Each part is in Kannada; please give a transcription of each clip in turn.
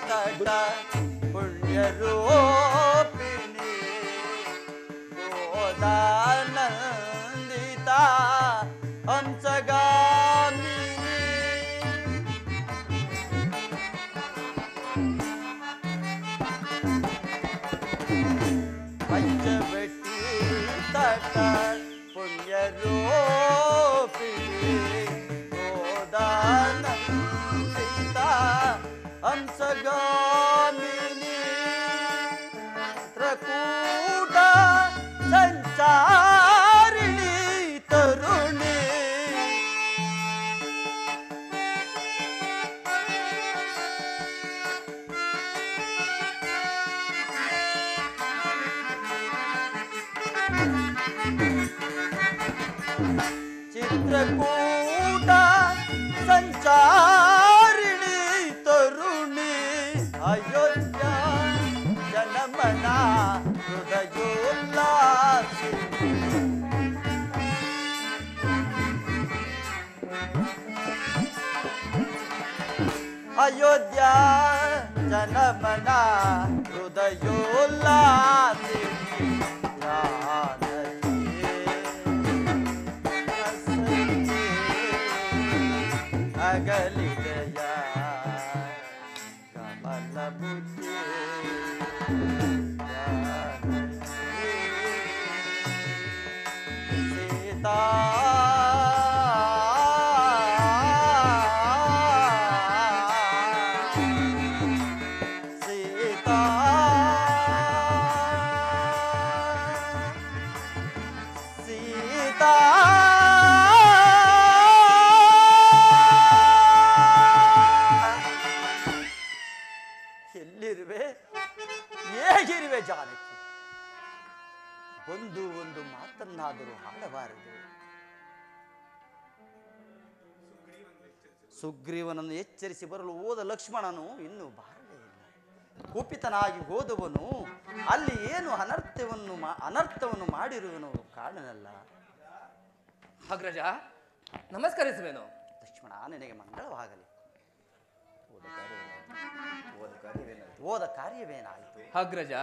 ತಟ ಪುಣ್ಯರೂಪಿಣಿ ಗೋದಾನಂದಿತ ಹಂಸಗಾಮಿನಿ ಪಂಚವಟಿ ತಟ ಪುಣ್ಯರೂಪಿಣಿ ಗೋದಾನಂದಿತ ಹಂಸಗಾಮಿನಿ ತ್ರಕೂಟ ಸಂಚಾರಿಣಿ ತರುಣಿ ಚಿತ್ರಕೂಟ ಸಂಚಾರಿಣಿ ತರುಣಿ ಅಯೋಧ್ಯ ಜನಮನ ಹೃದಯೋಲ್ಲಾಸಿನಿ ಅಯೋಧ್ಯ ಜನಮನ ಹೃದಯೋಲ್ಲಾಸಿನಿ ಅಗಲಿದಯ ಕಮಲ ಬುದ್ಧಿ ಸೀತಾ ಸೀತಾ ಸೀತಾ ಹೇಗಿರುವೆ ಜಾನಕಿ? ಒಂದು ಮಾತನ್ನಾದರೂ ಹಾಡಬಾರದು. ಸುಗ್ರೀವನನ್ನು ಎಚ್ಚರಿಸಿ ಬರಲು ಹೋದ ಲಕ್ಷ್ಮಣನು ಇನ್ನೂ ಬಾರಲೇ ಇಲ್ಲ. ಕುಪಿತನಾಗಿ ಹೋದವನು ಅಲ್ಲಿ ಏನು ಅನರ್ಥವನ್ನು ಮಾಡಿರುವನು ಕಾಣನಲ್ಲ. ಅಗ್ರಜ, ನಮಸ್ಕರಿಸುವೆನು. ಲಕ್ಷ್ಮಣ, ನಿನಗೆ ಮಂಗಳವಾಗಲಿ. ಹೋದ ಕಾರ್ಯವೇನಾಯಿತು? ಅಗ್ರಜ,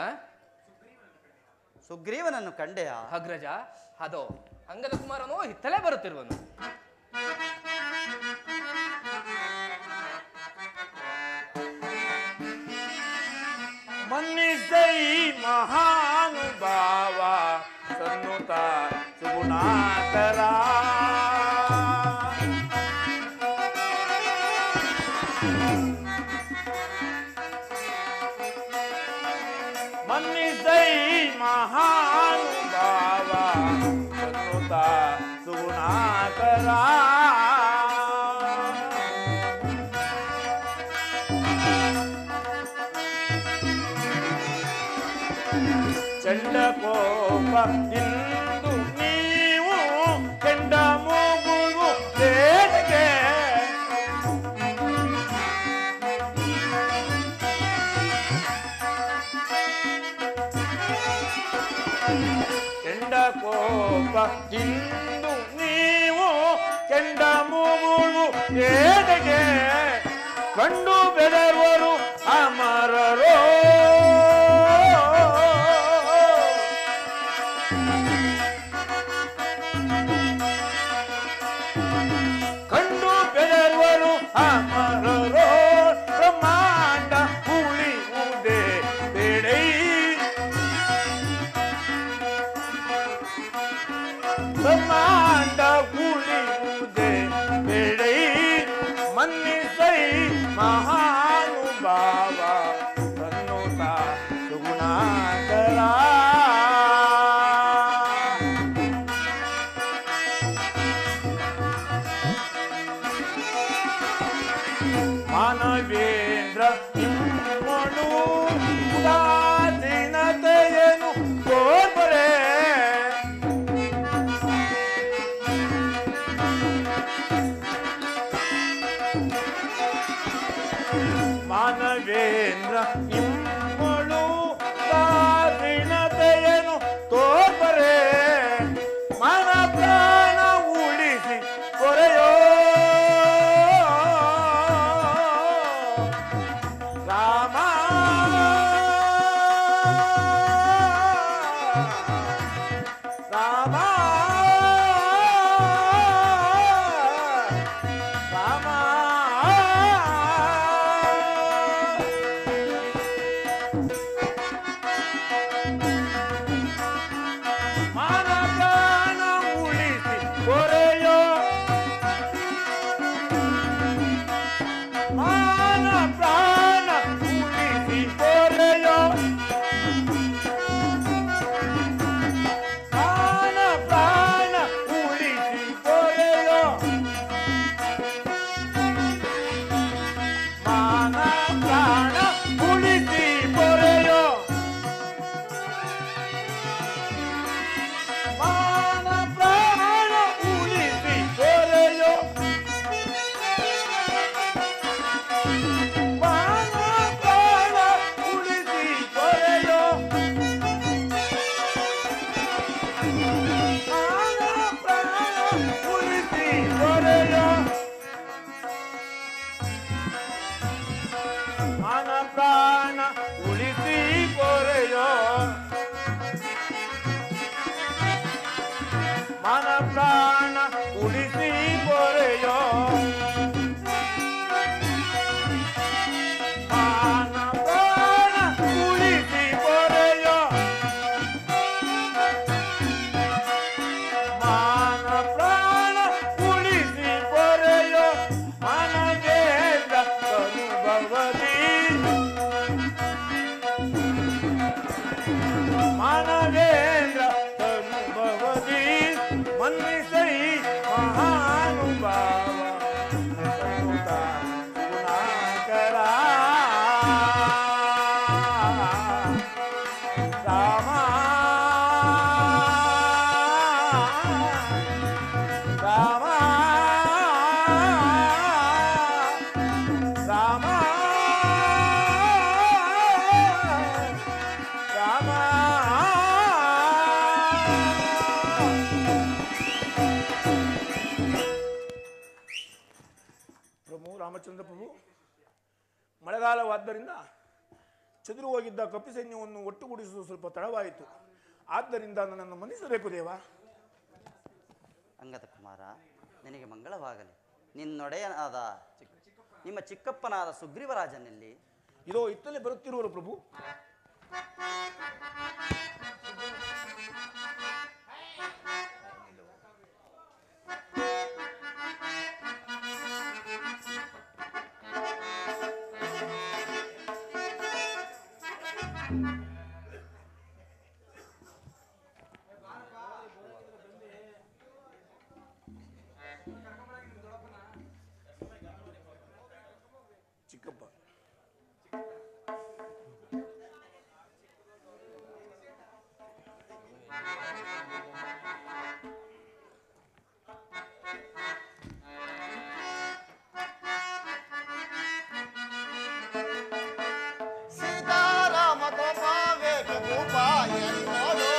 ಸುಗ್ರೀವನನ್ನು ಕಂಡೆಯ? ಅಗ್ರಜ, ಅದೋ ಅಂಗದ ಕುಮಾರನು ಹಿತ್ತಲೇ ಬರುತ್ತಿರುವನು. ಮನ್ನಿಸೈ ಮಹಾನುಭಾವ ಸನ್ನುತ ಸುಗುಣಾಕರ ಮನ್ನಿಸೈ ಮಹಾನುಭಾವ ಸನ್ನುತ ಸುಗುಣಾಕರ ಚಂಡಕೋಪ ಇಂದು ನೀವು ಕೆಂಡ ಮೂಗುವು ಬೇಡಿಗೆ ಚಂಡಕೋಪ ಇಂದು ನೀವು ಕೆಂಡ ಮೂಗುವು ಬೇಡಿಗೆ ಕಂಡು ಬೆದರುವರು ಅಮರರೋ ಅಮರರೋ ಬ್ರಹ್ಮಾಂಡ ಉಳಿಯುವುದೇ ಬೇಡೈ ಬ್ರಹ್ಮಾಂಡ ಉಳಿಯುವುದೇ ಬೇಡೈ ಮನ್ನಿಸೈ ಮಹಾನುಭಾವ ಸನ್ನುತ ಸುಗುಣಾಕರ ಮಾನವೇಂದ್ರ ನಿಮ್ಮನು ಉದಾಸೀನತೆಯನ್ನು ತೋರ್ಬರೆ ಮಾನವೇಂದ್ರ ನಿಮ್ಮನು ಉದಾಸೀನತೆಯನ್ನು ತೋರ್ಬರೆ ಮನ ಪ್ರಾಣ ಉಳಿಸಿ ಕೊರೆಯೋ ರಾಮ ಮಾನ ಪ್ರಾಣ ಉಳಿಸಿ ಕೊರೆಯೋ ಮಾನ ಪ್ರಾಣ ಉಳಿಸಿ ಕೊರೆಯೋ ಮಾನ ಪ್ರಾಣ ಉಳಿಸಿ ಕೊರೆಯೋ ಮಾನ ಪ್ರಾಣ ಉಳಿಸಿ ಕೊರೆಯೋ ಮಾನ ಪ್ರಾಣ ಉಳಿಸಿ ಕೊರೆಯೋ ಮಾನ ಪ್ರಾಣ ಉಳಿಸಿ ಕೊರೆಯೋ ಮಾನ ಪ್ರಾಣ ಉಳಿಸಿ ಕೊರೆಯೋ ಮಾನ ಪ್ರಾಣ ಉಳಿಸಿ ಕೊರೆಯೋ ಮಾನ ಪ್ರಾಣ ಉಳಿಸಿ ಕೊರೆಯೋ ಮಾನ ಪ್ರಾಣ ಉಳಿಸಿ ಕೊರೆಯೋ ಮಾನ ಪ್ರಾಣ ಉಳಿಸಿ ಕೊರೆಯೋ ಮನಗೇಂದ್ರ ಅನುಭವದಿ ಮನಗೇಂದ್ರ ಅನುಭವದಿ ಮನ್ನಿಸೈ ಮಹಾನುಭಾವ ಸತತ ಗುಣಾಕರ ರಾಮ ರಾಮ ರಾಮ ರಾಮ ಪ್ರಭು ರಾಮಚಂದ್ರ ಪ್ರಭು, ಮಳೆಗಾಲವಾದ್ದರಿಂದ ಚದುರು ಹೋಗಿದ್ದ ಕಪ್ಪಿ ಸೈನ್ಯವನ್ನು ಒಟ್ಟುಗೂಡಿಸುವುದು ಸ್ವಲ್ಪ ತಡವಾಯಿತು. ಆದ್ದರಿಂದ ನನ್ನನ್ನು ಮನ್ನಿಸಬೇಕು ದೇವ. ಅಂಗದ ಕುಮಾರ, ನಿನಗೆ ಮಂಗಳವಾಗಲಿ. ನಿನ್ನೊಡೆಯನಾದ ನಿಮ್ಮ ಚಿಕ್ಕಪ್ಪನಾದ ಸುಗ್ರೀವರಾಜನಲ್ಲಿ ಇದೋ ಇತ್ತಲೇ ಬರುತ್ತಿರುವರು ಪ್ರಭು. ಚಿಕ್ಕಪ್ಪ ಸೀತಾರಾಮ ಗೋಪಾವೆ ಗೋಪಾಯನ್ನೋಡು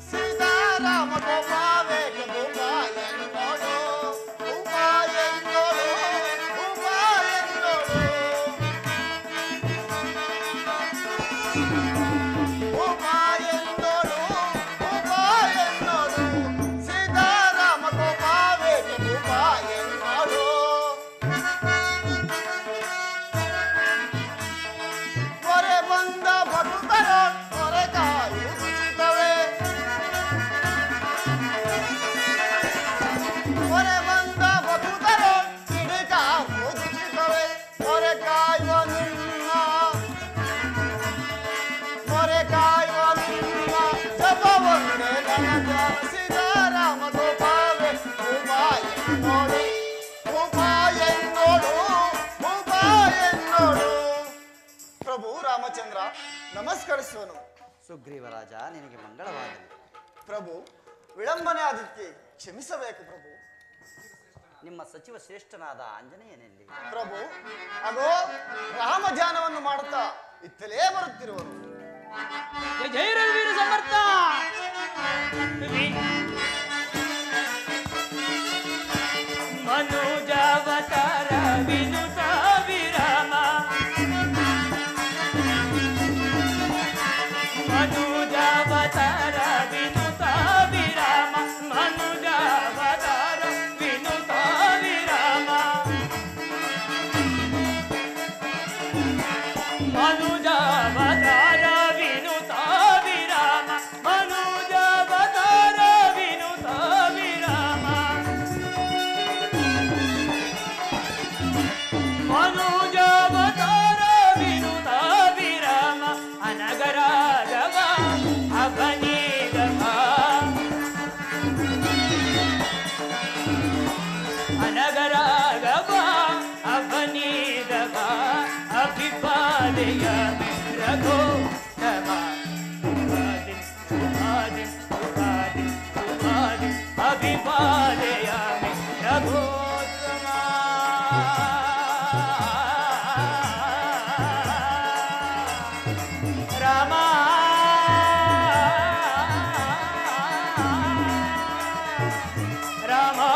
ಸೀತಾರಾಮ ಗೋಪಾವೆ ಗೋಪಾಯನ್ನೋಡು ಗೋಪಾಯನ್ನೋಡು ಗೋಪಾಯನ್ನೋಡು ಗೋಪಾಯನ್ನೋಡು ಗೋಪಾಯನ್ನೋಡು ಸೀತಾರಾಮ ಗೋಪಾವೆ ಗೋಪಾಯನ್ನೋಡು ಹೊರೆ ಬಂದ ಭಕ್ತರ ಹೊರೆ ಕಾಯುತ್ತವೆ ಹೊರೆ ಬಂದ ಭಕ್ತರ ಕಿಡಿಕಾಯುತ್ತವೆ ಹೊರೆ ಕಾಯುವ ನಿನ್ನ ಹೊರೆ ಕಾಯುವ ನಿನ್ನ ಜಪವನ್ನೇ ನನಗ ಸೀತಾರಾಮ ಗೋಪಾಲೆ ಗೋಪಾಯನ್ನೋಡು ಗೋಪಾಯನ್ನೋಡು ಗೋಪಾಯನ್ನೋಡು. ಪ್ರಭು ರಾಮಚಂದ್ರ ನಮಸ್ಕರಿಸುವನು. ಸುಗ್ರೀವರಾಜ, ನಿನಗೆ ಮಂಗಳವಾಗಲಿ. ಪ್ರಭು, ವಿಳಂಬನೆ ಆದಿತ್ಯ ಕ್ಷಮಿಸಬೇಕು ಪ್ರಭು. ನಿಮ್ಮ ಸಚಿವ ಶ್ರೇಷ್ಠನಾದ ಆಂಜನೇಯನಲ್ಲಿ ಪ್ರಭು, ಅಗೋ ರಾಮ ಧ್ಯಾನವನ್ನು ಮಾಡುತ್ತಾ ಇತ್ತಲೇ ಬರುತ್ತಿರುವರು. ಜೈ ರಘುವೀರ ಸಮರ್ಥ. ಮನುಜಾವತಾರ ವಿನುತ ವಿರಾಮ ಮನುಜಾವತಾರ ವಿನುತ ವಿರಾಮ अभिवादयामि रघोत्तमा शुभादिं शुभादिं शुभादिं शुभादिं अभिवादयामि रघोत्तमा रामा रामा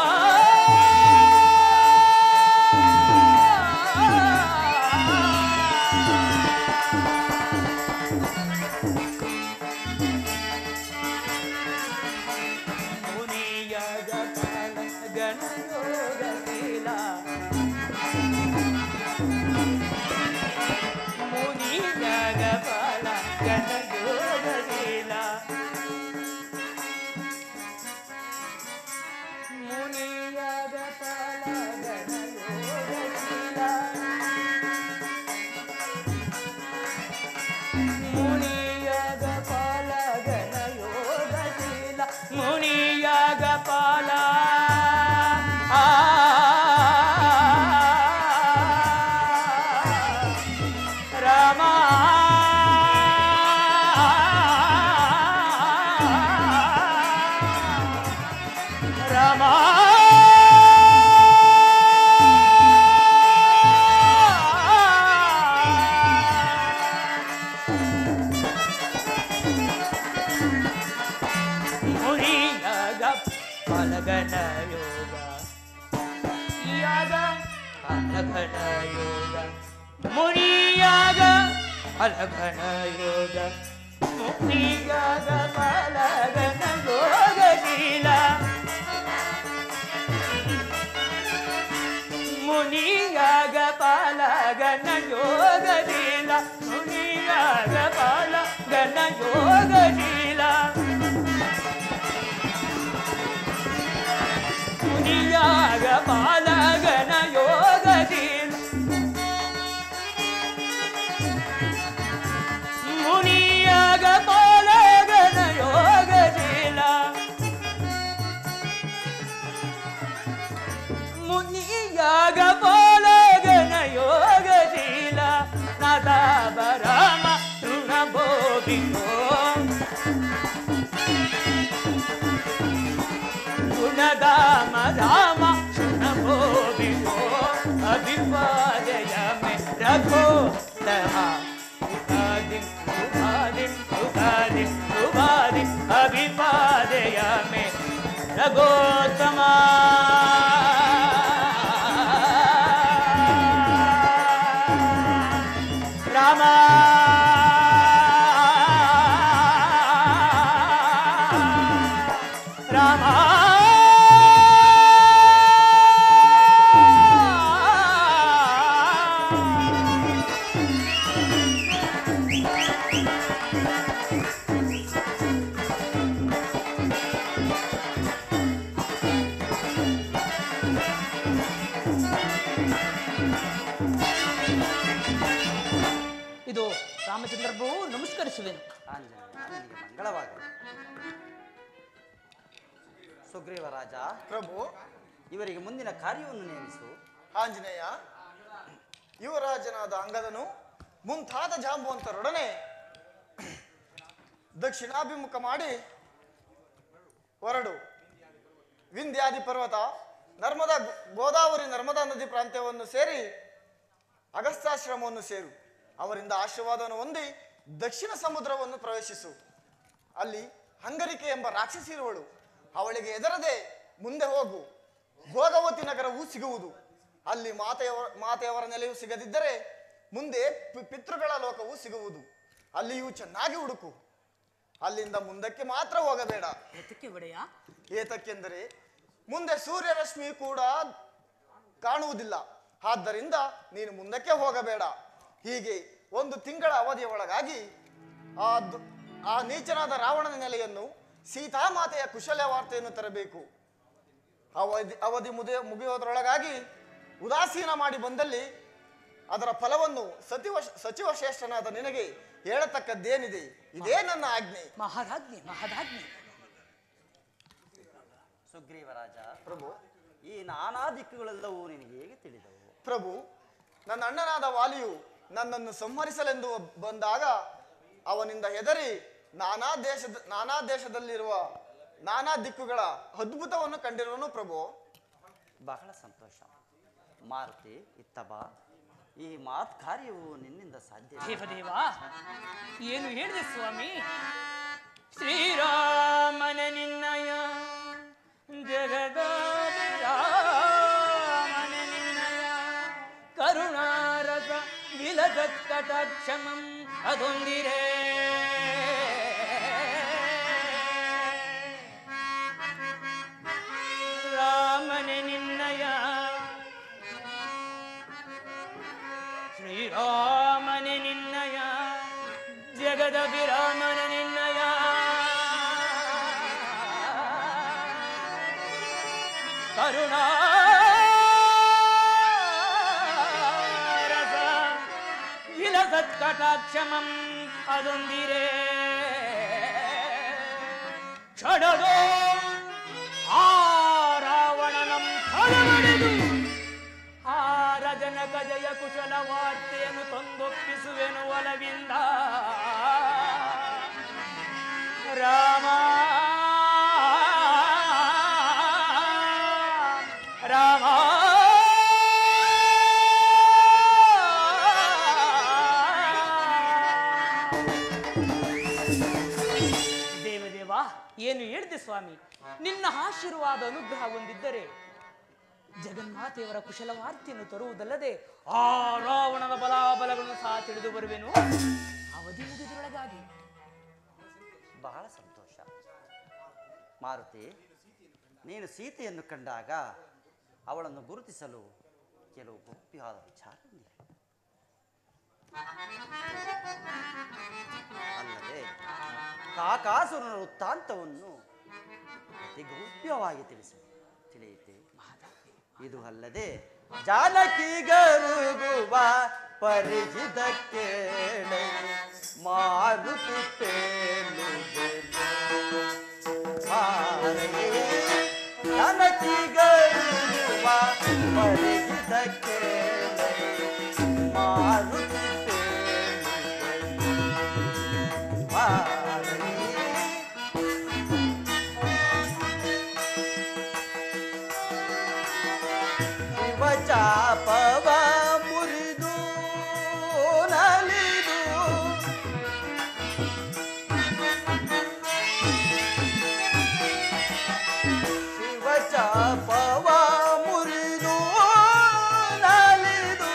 ಮುನಿಯಾಗ ಫಲಘನ ಯೋಗ ಮುಕ್ತಿಯಾಗ ಫಲಘನ ಯೋಗಶೀಲ ಮುನಿಯಾಗ ಫಲಘನ ಯೋಗಶೀಲ ಮುನಿಯಾಗ ಫಲಘನ ಯೋಗಶೀಲ ಮುನಿಯಾಗ ಫಲಘನ ಯೋಗಶೀಲ ಮುನಿಯಾಗ ಫಲಘನ ಯೋಗಶೀಲ ಮುನಿಯಾಗ ಫಲಘನ ಯೋಗಶೀಲ ನಾದಾಬರಾಮ ತೃಣಬೋಧಿಯೋ ಗುಣಧಾಮ ರಾಮ ಶೃಣಬೋಧಿಯೋ ಅಭಿವಾದಯಾಮಿ ರಘೋತ್ತಮ अभिवादयामि रघोत्तमा रामा रामा ಇದು ರಾಮಚಂದ್ರ ಪ್ರಭು ನಮಸ್ಕರಿಸುವೆನು. ಆಂಜನೇಯ ನಿನಗೆ ಮಂಗಳವಾಗಲಿ. ಸುಗ್ರೀವ ರಾಜ, ಪ್ರಭು ಇವರಿಗೆ ಮುಂದಿನ ಕಾರ್ಯವನ್ನು ನೇಮಿಸು. ಆಂಜನೇಯ, ಯುವರಾಜನಾದ ಅಂಗದನು ಮುಂತಾದ ಜಾಂಬುವಂತರೊಡನೆ ದಕ್ಷಿಣಾಭಿಮುಖ ಮಾಡಿ ಹೊರಡು. ವಿಂಧ್ಯಾದಿ ಪರ್ವತ, ಗೋದಾವರಿ ನರ್ಮದಾ ನದಿ ಪ್ರಾಂತ್ಯವನ್ನು ಸೇರಿ ಅಗಸ್ತ್ಯಾಶ್ರಮವನ್ನು ಸೇರು. ಅವರಿಂದ ಆಶೀರ್ವಾದವನ್ನು ಹೊಂದಿ ದಕ್ಷಿಣ ಸಮುದ್ರವನ್ನು ಪ್ರವೇಶಿಸು. ಅಲ್ಲಿ ಹಂಗರಿಕೆ ಎಂಬ ರಾಕ್ಷಸಿ ಇರುವಳು. ಅವಳಿಗೆ ಎದರದೆ ಮುಂದೆ ಹೋಗು. ಭೋಗವತಿ ನಗರವೂ ಸಿಗುವುದು. ಅಲ್ಲಿ ಮಾತೆಯವರ ನೆಲೆಯೂ ಸಿಗದಿದ್ದರೆ ಮುಂದೆ ಪಿತೃಗಳ ಲೋಕವೂ ಸಿಗುವುದು. ಅಲ್ಲಿಯೂ ಚೆನ್ನಾಗಿ ಹುಡುಕು. ಅಲ್ಲಿಂದ ಮುಂದಕ್ಕೆ ಮಾತ್ರ ಹೋಗಬೇಡ. ಏತಕ್ಕೆಂದರೆ ಮುಂದೆ ಸೂರ್ಯರಶ್ಮಿ ಕೂಡ ಕಾಣುವುದಿಲ್ಲ. ಆದ್ದರಿಂದ ನೀನು ಮುಂದಕ್ಕೆ ಹೋಗಬೇಡ. ಹೀಗೆ 1 ತಿಂಗಳ ಅವಧಿಯ ಒಳಗಾಗಿ ಆ ನೀಚನಾದ ರಾವಣನ ನೆಲೆಯನ್ನು ಸೀತಾಮಾತೆಯ ಕುಶಲ ವಾರ್ತೆಯನ್ನು ತರಬೇಕು. ಅವಧಿ ಮುಗಿಯೋದ್ರೊಳಗಾಗಿ ಉದಾಸೀನ ಮಾಡಿ ಬಂದಲ್ಲಿ ಅದರ ಫಲವನ್ನು ಸಚಿವ ಶ್ರೇಷ್ಠನಾದ ನಿನಗೆ ಹೇಳತಕ್ಕದ್ದೇನಿದೆ? ಇದೇ ನನ್ನ ಆಜ್ಞೆ. ಮಹಾರಾಜ್ಞೆ ಮಹಾರಾಜ್ಞೆ. ಸುಗ್ರೀವರಾಜ, ಪ್ರಭು, ಈ ನಾನಾ ದಿಕ್ಕುಗಳೆಲ್ಲವೂ ನಿನಗೆ ಹೇಗೆ ತಿಳಿದವು? ಪ್ರಭು, ನನ್ನ ಅಣ್ಣನಾದ ವಾಲಿಯು ನನ್ನನ್ನು ಸಂಹರಿಸಲೆಂದು ಬಂದಾಗ ಅವನಿಂದ ಹೆದರಿ ನಾನಾ ದೇಶದಲ್ಲಿರುವ ನಾನಾ ದಿಕ್ಕುಗಳ ಅದ್ಭುತವನ್ನು ಕಂಡಿರುವನು ಪ್ರಭು. ಬಹಳ ಸಂತೋಷ. ಮಾರುತಿ, ಇತ್ತ ಬಾ. ಈ ಮಾತ್ ಕಾರ್ಯವು ನಿನ್ನಿಂದ ಸಾಧ್ಯ. ದೇವದೇವ ಏನು ಹೇಳಿದೆ ಸ್ವಾಮಿ? ಶ್ರೀರಾಮನ ನಿನ್ನಯ ಜಗದ ರಾಮನ ನಿನ್ನಯ ಕರುಣಾರಸ ವಿಲಗತ್ಕಟಾಕ್ಷಮಂ ಅದೊಂದಿರೇ ರಾಮನ ನಿನ್ನಯ ಶ್ರೀರಾಮನ ನಿನ್ನಯ ಜಗದ ವಿರಾಮನ ನಿನ್ನಯ ಕರುಣಾರಸ ವಿಲಸತ್ಕಟಾಕ್ಷಮಂ ಅದೊಂದಿರೇ ಕ್ಷಣದೋ ಆ ರಾವಣನಂ ಫಲಮಡೆದು ಆ ರಜನಕ ಜಯ ಕುಶಲ ವಾರ್ತೆಯನ್ನು ತಂದೊಪ್ಪಿಸುವೆನು ಒಲವಿಂದ. ರಾಮ ರಾಮ ದೇವದೇವ ಏನು ಹೇಳಿದೆ ಸ್ವಾಮಿ? ನಿನ್ನ ಆಶೀರ್ವಾದ ಅನುಗ್ರಹ ಹೊಂದಿದ್ದರೆ ಜಗನ್ಮಾತೆಯವರ ಕುಶಲವಾರ್ತೆಯನ್ನು ತರುವುದಲ್ಲದೆ ಆ ರಾವಣನ ಬಲಾಬಲಗಳನ್ನು ಸಹ ತಿಳಿದು ಬರುವೆನು ಅವಧಿ ಮುಗಿದೊಳಗಾಗಿ. ಬಹಳ ಸಂತೋಷ. ಮಾರುತಿ, ನೀನು ಸೀತೆಯನ್ನು ಕಂಡಾಗ ಅವಳನ್ನು ಗುರುತಿಸಲು ಕೆಲವು ಗೌಪ್ಯವಾದ ವಿಚಾರ ಅಲ್ಲದೆ ಕಾಕಾಸುರನ ವೃತ್ತಾಂತವನ್ನು ಅತಿ ಗೌಪ್ಯವಾಗಿ ತಿಳಿಯಿತೆ. ಇದು ಅಲ್ಲದೆ ಜಾನಕಿ ಗರುಗುವ ಪರಿಚಿತ ಕೇಳೆ ಮಾರುತಿ ಜಾನಕಿ ಗರುಗುವ ಪರಿಚಿತ ಕೇಳೆ ಮಾರುತಿ ಚಾಪವ ಮುರಿದು ನಲಿದು ಶಿವ ಚಾಪವ ಮುರಿದು ನಲಿದು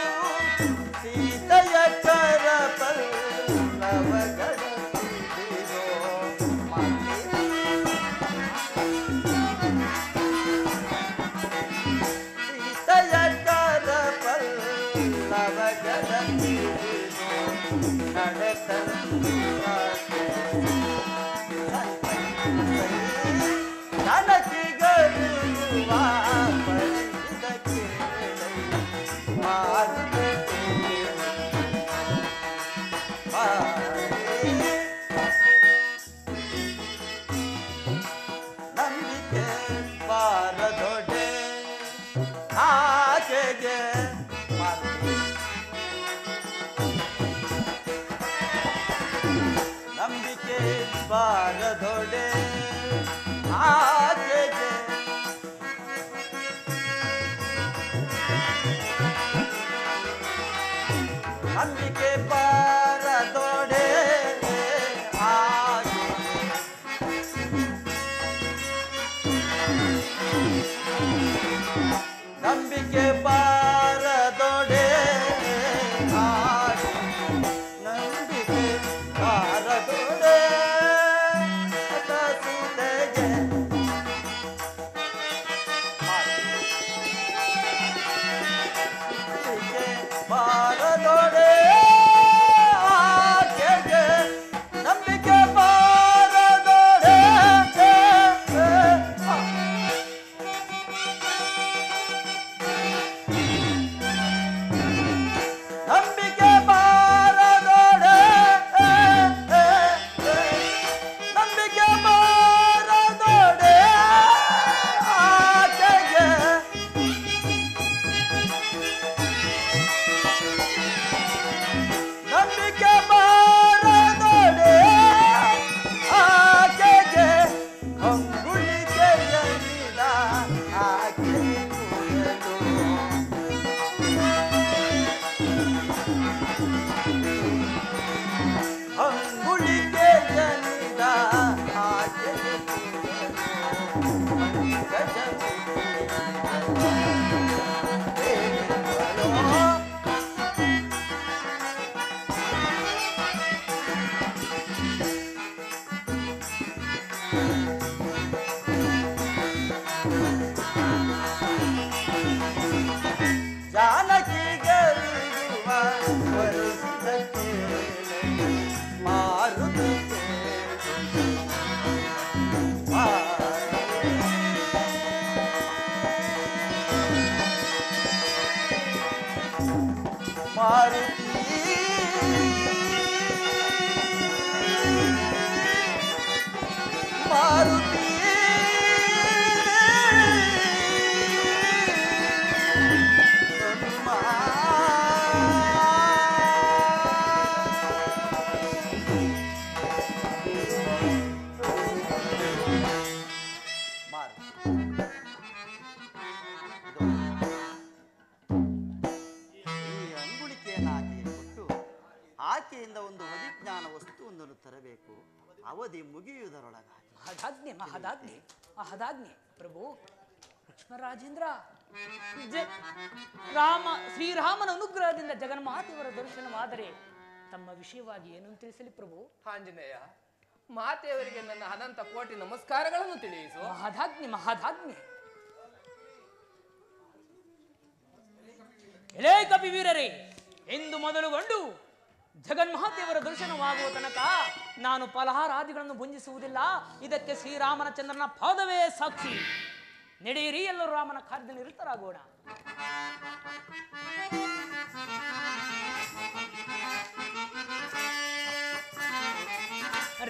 ಸೀತೆಯ ಕರ ಪಲ್ಲವಗಳ ನಂಬಿಕೆ ಬಾರದೊಡೆ ಆಕೆಗೆ ನಂಬಿಕೆ ಬಾರದೊಡೆ ಆಕೆಗೆ ನಂಬಿಕೆ ಬಾರದೊಡೆ ನಂಬಿಕೆ ಬಾರದೊಡೆ ನಂಬಿಕೆ ಬಾರದೊಡೆ ಸೀತೆಗೆ ಬಾರದೊಡೆ ಜಾನಕಿಗರಿರುವ ವರಿಸಿದ ಕೇಳಲಿ ಮಾರುತಿ ಮಾರುತಿ ಮಾರುತಿ ಆಕೆಯಿಂದ ಒಂದು ಅಭಿಜ್ಞಾನ ವಸ್ತುವೊಂದನ್ನು ತರಬೇಕು, ಅವಧಿ ಮುಗಿಯುವುದರೊಳಗಾಗಿ. ಮಹದಾಜ್ಞೆ ಮಹದಾಜ್ಞೆ ಮಹದಾಜ್ಞೆ ಪ್ರಭು. ಲಕ್ಷ್ಮಣರಾಜೇಂದ್ರ, ಶ್ರೀರಾಮನ ಅನುಗ್ರಹದಿಂದ ಜಗನ್ಮಾತೆಯವರ ದರ್ಶನವಾದರೆ ತಮ್ಮ ವಿಷಯವಾಗಿ ಏನು ತಿಳಿಸಲಿ ಪ್ರಭು? ಆಂಜನೇಯ, ಮಾತೆಯವರಿಗೆ ನನ್ನ ಅನಂತ ಕೋಟಿ ನಮಸ್ಕಾರಗಳನ್ನು ತಿಳಿಸು. ಮಹದಾಜ್ಞೆ ಮಹದಾಜ್ಞೆ. ಎಲೇ ಕಪಿವೀರರೇ, ಎಂದು ಮೊದಲುಗೊಂಡು ಜಗನ್ಮಾತೆಯವರ ದರ್ಶನವಾಗುವ ತನಕ ನಾನು ಫಲಹಾರಾದಿಗಳನ್ನು ಭುಂಜಿಸುವುದಿಲ್ಲ. ಇದಕ್ಕೆ ಶ್ರೀರಾಮನ ಚಂದ್ರನ ಪಾದವೇ ಸಾಕ್ಷಿ. ನಡೆಯಿರಿ, ಎಲ್ಲರೂ ರಾಮನ ಕಾರ್ಯದಲ್ಲಿ ನಿರತರಾಗೋಣ.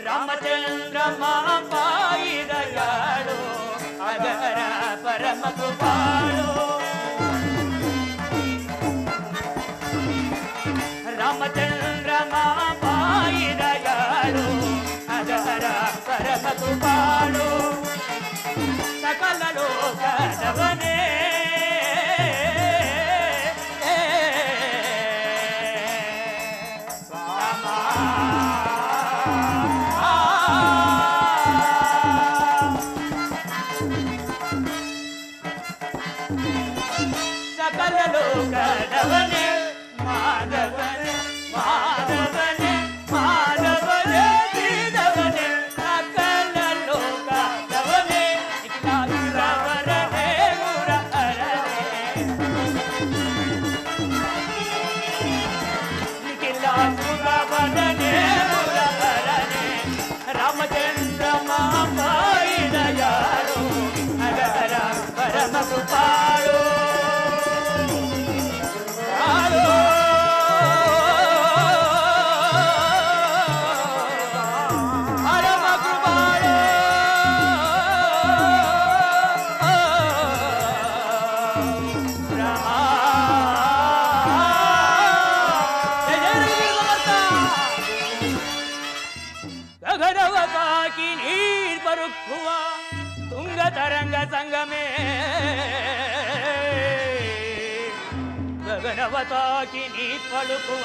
ರಾಮಚಂದ್ರ ಮಾಪಾಯಿದಯಾಳು ಅಗರ ಪರಮ ಕೃಪಾಳು. ರಾಮಚಂದ್ರ ಮಾಪಾಯಿದಯಾಳು ಅಗರ ಪರಮ ಕೃಪಾಳು. ಸಕಲ ಲೋಕದವನೇ ರಾಮ. ಸಕಲ ಲೋಕದವನೇ ಮಾಧವನೇ ಮಾಧವನೇ ಮಾಧವನೇ ಶ್ರೀಧವನೇ. ಸಕಲ ಲೋಕದವನೇ ನಿಖಿಲಾಸುರವರನೇ ಮುರ ಅರನೇ. ನಿಖಿಲಾಸುರವರನೇ ಮುರ ಅರನೇ. ರಾಮಚಂದ್ರ ಮಾಪಾಯಿದಯಾಳು ಅಗರ ಪರಮ ಕೃಪಾಳು. ಗಗನವತಾಕಿ ನೀರ್ ಬರುಕ್ಕುವ ತುಂಗ ತರಂಗ ಸಂಗಮೇ. ಗಗನವತಾಕಿ ನೀರ್ ಪಳುಕುವ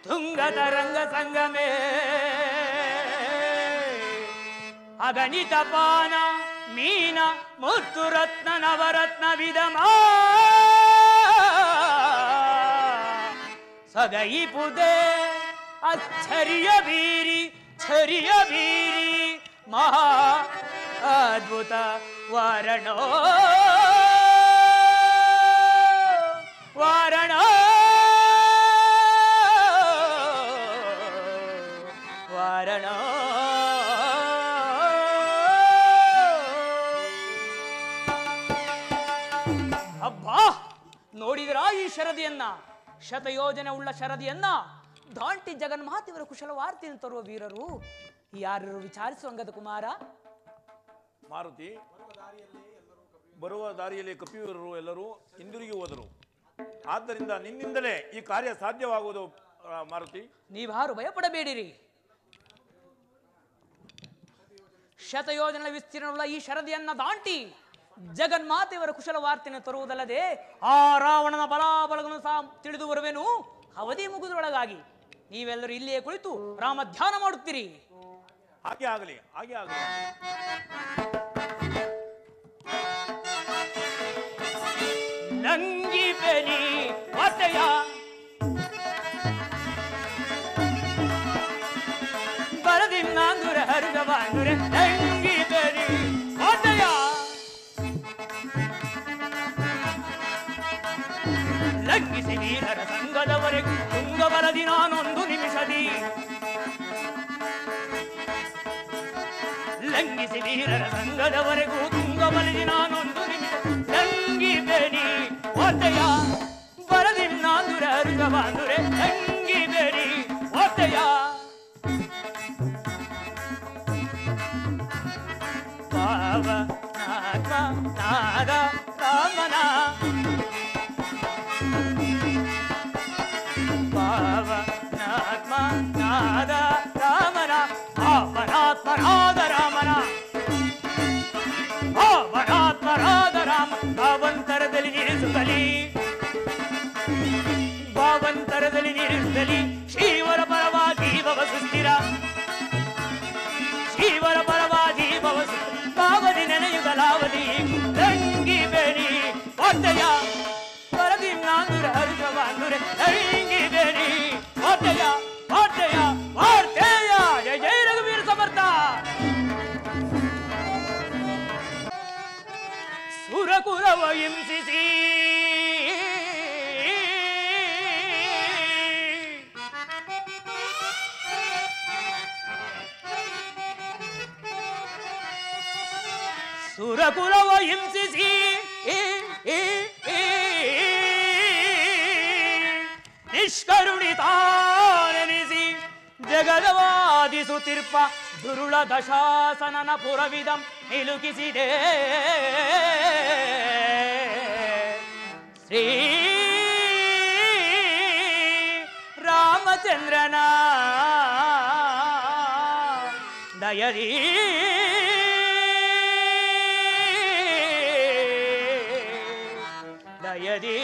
ತುಂಗ ತರಂಗ ಸಂಗಮೇ. ಅಗಣಿತ ಪಾನ ಮೀನ ಮುತ್ತು ರತ್ನ ನವರತ್ನ ವಿಧಮ ಸಗೈ ಪುದೆ ಅಚ್ಚರಿಯ ಬೀರಿ ಛರಿಯ ಬೀರಿ ಮಹಾ ಅದ್ಭುತ ವಾರಣೋ ವಾರಣೋ ವಾರಣೋ. ಅಬ್ಬಾ, ನೋಡಿದ್ರಾ ಈ ಶರದಿಯನ್ನ? ಶತಯೋಜನೆ ಉಳ್ಳ ಶರದಿಯನ್ನ ದಾಂಟಿ ಜಗನ್ಮಾತೆಯವರ ಕುಶಲ ವಾರ್ತೆಯನ್ನು ತರುವ ವೀರರು ಯಾರು ವಿಚಾರಿಸುವ ಅಂಗದ ಕುಮಾರ? ಮಾರುತಿ, ಬರುವ ದಾರಿಯಲ್ಲಿ ಕಪಿವೀರರು ಎಲ್ಲರೂ ಹಿಂದಿರುಗಿ ಹೋದರು. ಆದ್ದರಿಂದ ನಿನ್ನಿಂದಲೇ ಈ ಕಾರ್ಯ ಸಾಧ್ಯವಾಗುವುದು. ಮಾರುತಿ, ನೀವಾರು ಭಯಪಡಬೇಡಿರಿ. ಶತಯೋಜನ ವಿಸ್ತೀರ್ಣವುಳ್ಳ ಈ ಶರದಿಯನ್ನ ದಾಂಟಿ ಜಗನ್ಮಾತೆಯವರ ಕುಶಲ ವಾರ್ತೆಯನ್ನು ತರುವುದಲ್ಲದೆ ಆ ರಾವಣನ ಬಲಾಬಲಗಳನ್ನು ಸಹ ತಿಳಿದು ಬರುವೆನು ಅವಧಿ ಮುಗಿದೊಳಗಾಗಿ. ನೀವೆಲ್ಲರೂ ಇಲ್ಲಿಯೇ ಕುಳಿತು ರಾಮ ಧ್ಯಾನ ಮಾಡುತ್ತೀರಿ. ಹಾಗೆ ಆಗಲಿ, ಹಾಗೆ ಆಗಲಿ. ನಂಗಿ ಬೆನಿ ಒತ್ತೆಯ ಬರದಿನ್ನಾಂದುರ ಹರಿದವಾಂದುರೆ ನಂಗಿ ಬೆನಿ ಒತ್ತೆಯ ಲಂಘಿಸಿ ವೀರರ ಸಂಘದವರೆಗೂ ತುಂಗ ಬರದಿ ನಾನೊಂದು ನಿಮಿಷದಿ ಲಂಘಿಸಿ ವೀರರ ಸಂಘದವರೆಗೂ ತುಂಗ ಬರದಿ ನಾನೊಂದು ನಿಮಿಷ ಲಂಗಿ ಬೆನಿ ಒತ್ತೆಯ ಬರದಿನ್ನಾಂದುರ ಹರಿದವಾಂದುರೆ ಲಂಗಿ ಬೆನಿ ಒತ್ತೆಯ ಪಾವ ನಾಥ ನಾದ ರಾಮನ ಪಾವನಾತ್ಮ ನಾದ ರಾಮನ ಪಾವನಾತ್ಮನಾದ ರಾಮನ ಪಾವನಾತ್ಮನಾದ ರಾಮ ಭಾವಂತರದಲ್ಲಿ ನಿಲ್ಲಿಸುತ್ತಲಿ ಭಾವಂತರದಲ್ಲಿ ನಿಲ್ಲಿಸುತ್ತಲಿ ಶ್ರೀವರ ಪರವಾಗಿ ಭವ ಸುಸ್ಥಿರ ಶ್ರೀವರ ಪರವಾಗಿ ಭವ ಭಾವದಿ ನೆನೆಯುಗಲಾವಧಿ ತಂಗಿ ಬೆನಿ ಒತ್ತೆಯ ಬರದಿ ನಾಂದುರ ಹರಿದವಾಂದುರೆ ತಂಗಿ ಬೆನಿ ಒತ್ತೆಯ ಒತ್ತೆಯ ವಾರ್ತೆಯ ಜಯ ಜಯ ರಘುವೀರ ಸಮರ್ಥ ಸುರಕುಲವ ಹಿಂಸಿಸಿ ಸುರಕುಲವ ಹಿಂಸಿಸಿ ನಿಷ್ಕರುಣಿತಾನೆನಿಸಿ ಜಗದವಾದಿಸುತ್ತಿರ್ಪ ದುರುಳ ದಶಾಸನನ ಪುರವಿದಂ ನಿಲುಕಿಸಿದೆ ಶ್ರೀ ರಾಮಚಂದ್ರನ ದಯದಿ ದಯದಿ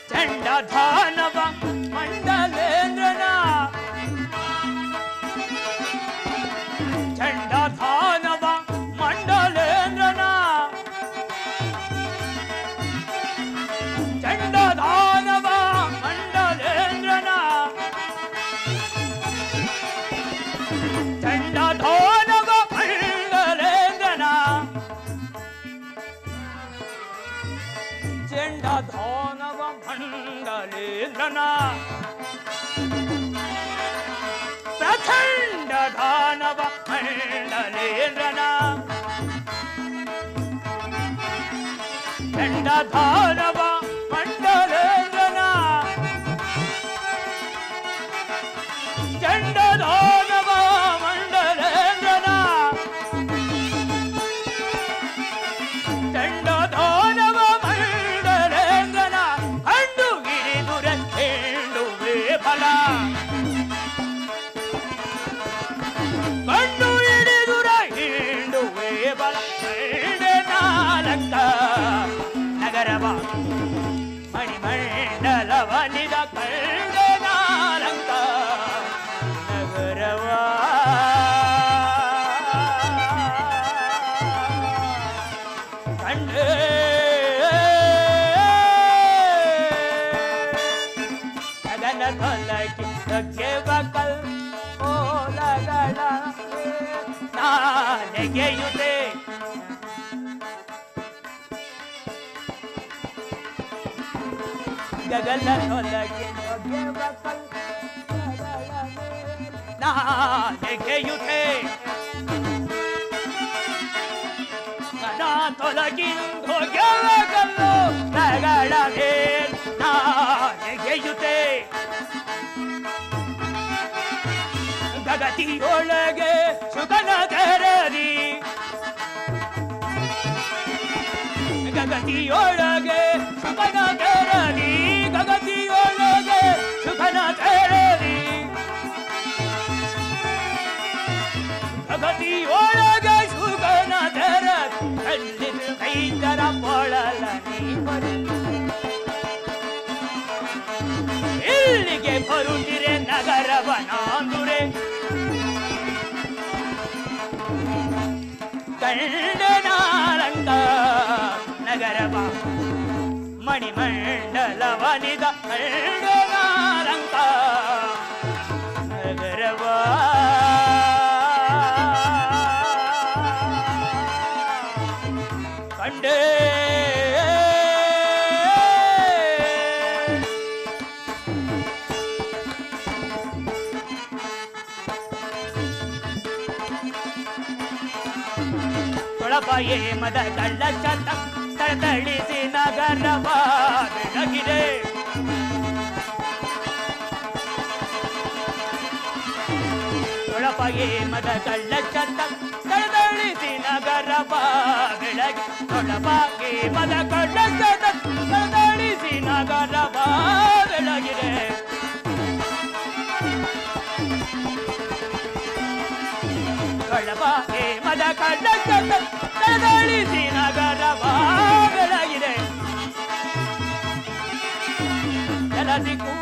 ಚಂಡಧಾನವ ಮಂಡಲೇಂದ್ರನ ಚಂಡಧಾನವ ಮಂಡಲೇಂದ್ರನ ಚಂಡಧಾನವ ಮಂಡಲೇಂದ್ರನ ಚಂಡಧಾನವ ಮಂಡಲೇಂದ್ರನ ಚಂಡಧಾನವ ಮಂಡಲೇಂದ್ರನ ಪ್ರಚಂಡ ದಾನವ ಮಂಡಲೇಂದ್ರನ ಚಂಡ ದಾನವ ಮಂಡಲೇಂದ್ರನ ಚಂಡ ದಾನವ ಮಂಡಲೇಂದ್ರನ ಚಂಡ ದಾನವ ಮಂಡಲೇಂದ್ರನ ಕಂಡು ಹಿಡಿದುರೆ ಹೇಳುವೆ ಫಲ ಕಂಡು ಹಿಡಿದುರ ಹಿಂಡುವೆ ಬಲ ನಾಲಕ್ಕ ನಗರವ ಮಣಿಮಂಡಲವ ನಿಜ ಕಂಡ ನಾಲಕ್ಕ ನಗರವ ಕಂಡೇ ಗಗನ ತೊಲಗಿ ಬಗ್ಗೆ ಬಕಲ್ ಓಲಗಳ ನಾನೆಗೆಯುತ್ತೆ ಗಗನ ತೊಲಗಿ ಬಗ್ಗೆ ಬಕಲ್ ನಾನೆಗೆಯುತ್ತೆ ಗಗನ ತೊಲಗಿಂದು ಗೆಲ್ಲಗಲ್ಲು ನಗಳ ಮೇಲ್ ನಾನೆಗೆಯುತ್ತೆ ಗಗತಿಯೊಳಗೆ ಸುಗನ ತೆರದಿ ಗಗತಿಯೊಳಗೆ ಸುಗನ ತೆರದಿ ಗಗತಿಯೊಳಗೆ ಸುಗನ ತೆರದಿ ಗಗತಿಯೊಳಗೆ ಸುಗನ ತೆರದಿ ಕಲ್ಲಿನ ಕೈತರ ಪೊಳಲ ನೀ ಎಲ್ಲಿಗೆ ಬರುತ್ತಿರೆ ನಗರವನಾಂದುರೆ ಕಂಡನಾರಂಗ ನಗರವ ಮಣಿಮಂಡಲವನಿದ ಕಂಡನಾರಂಗ ನಗರವ ಕಂಡೇ ತೊಳಪಾಯೇ ಮದ ಕಳ್ಳ ಚಂದ ತಳತಳಿಸಿ ನಗರವ ಬೆಳಗಿದೆ ತೊಳಪಾಯೇ ಮದ ಕಳ್ಳ ಚಂದ ತಳತಳಿಸಿ ನಗರವ ಬೆಳಗಿ ತೊಳಪಾಗೆ ಮದ ಕಳ್ಳ ಚಂದ ತಳತಳಿಸಿ ನಗರವ ಬೆಳಗಿದೆ ಕಳಪಾಗೆ ಮದ ಕಳ್ಳ ಚಂದ ತಳತಳಿಸಿ ನಗರವ ಬೆಳಗಿದೆ ಜಲದಿ ಕೂಡ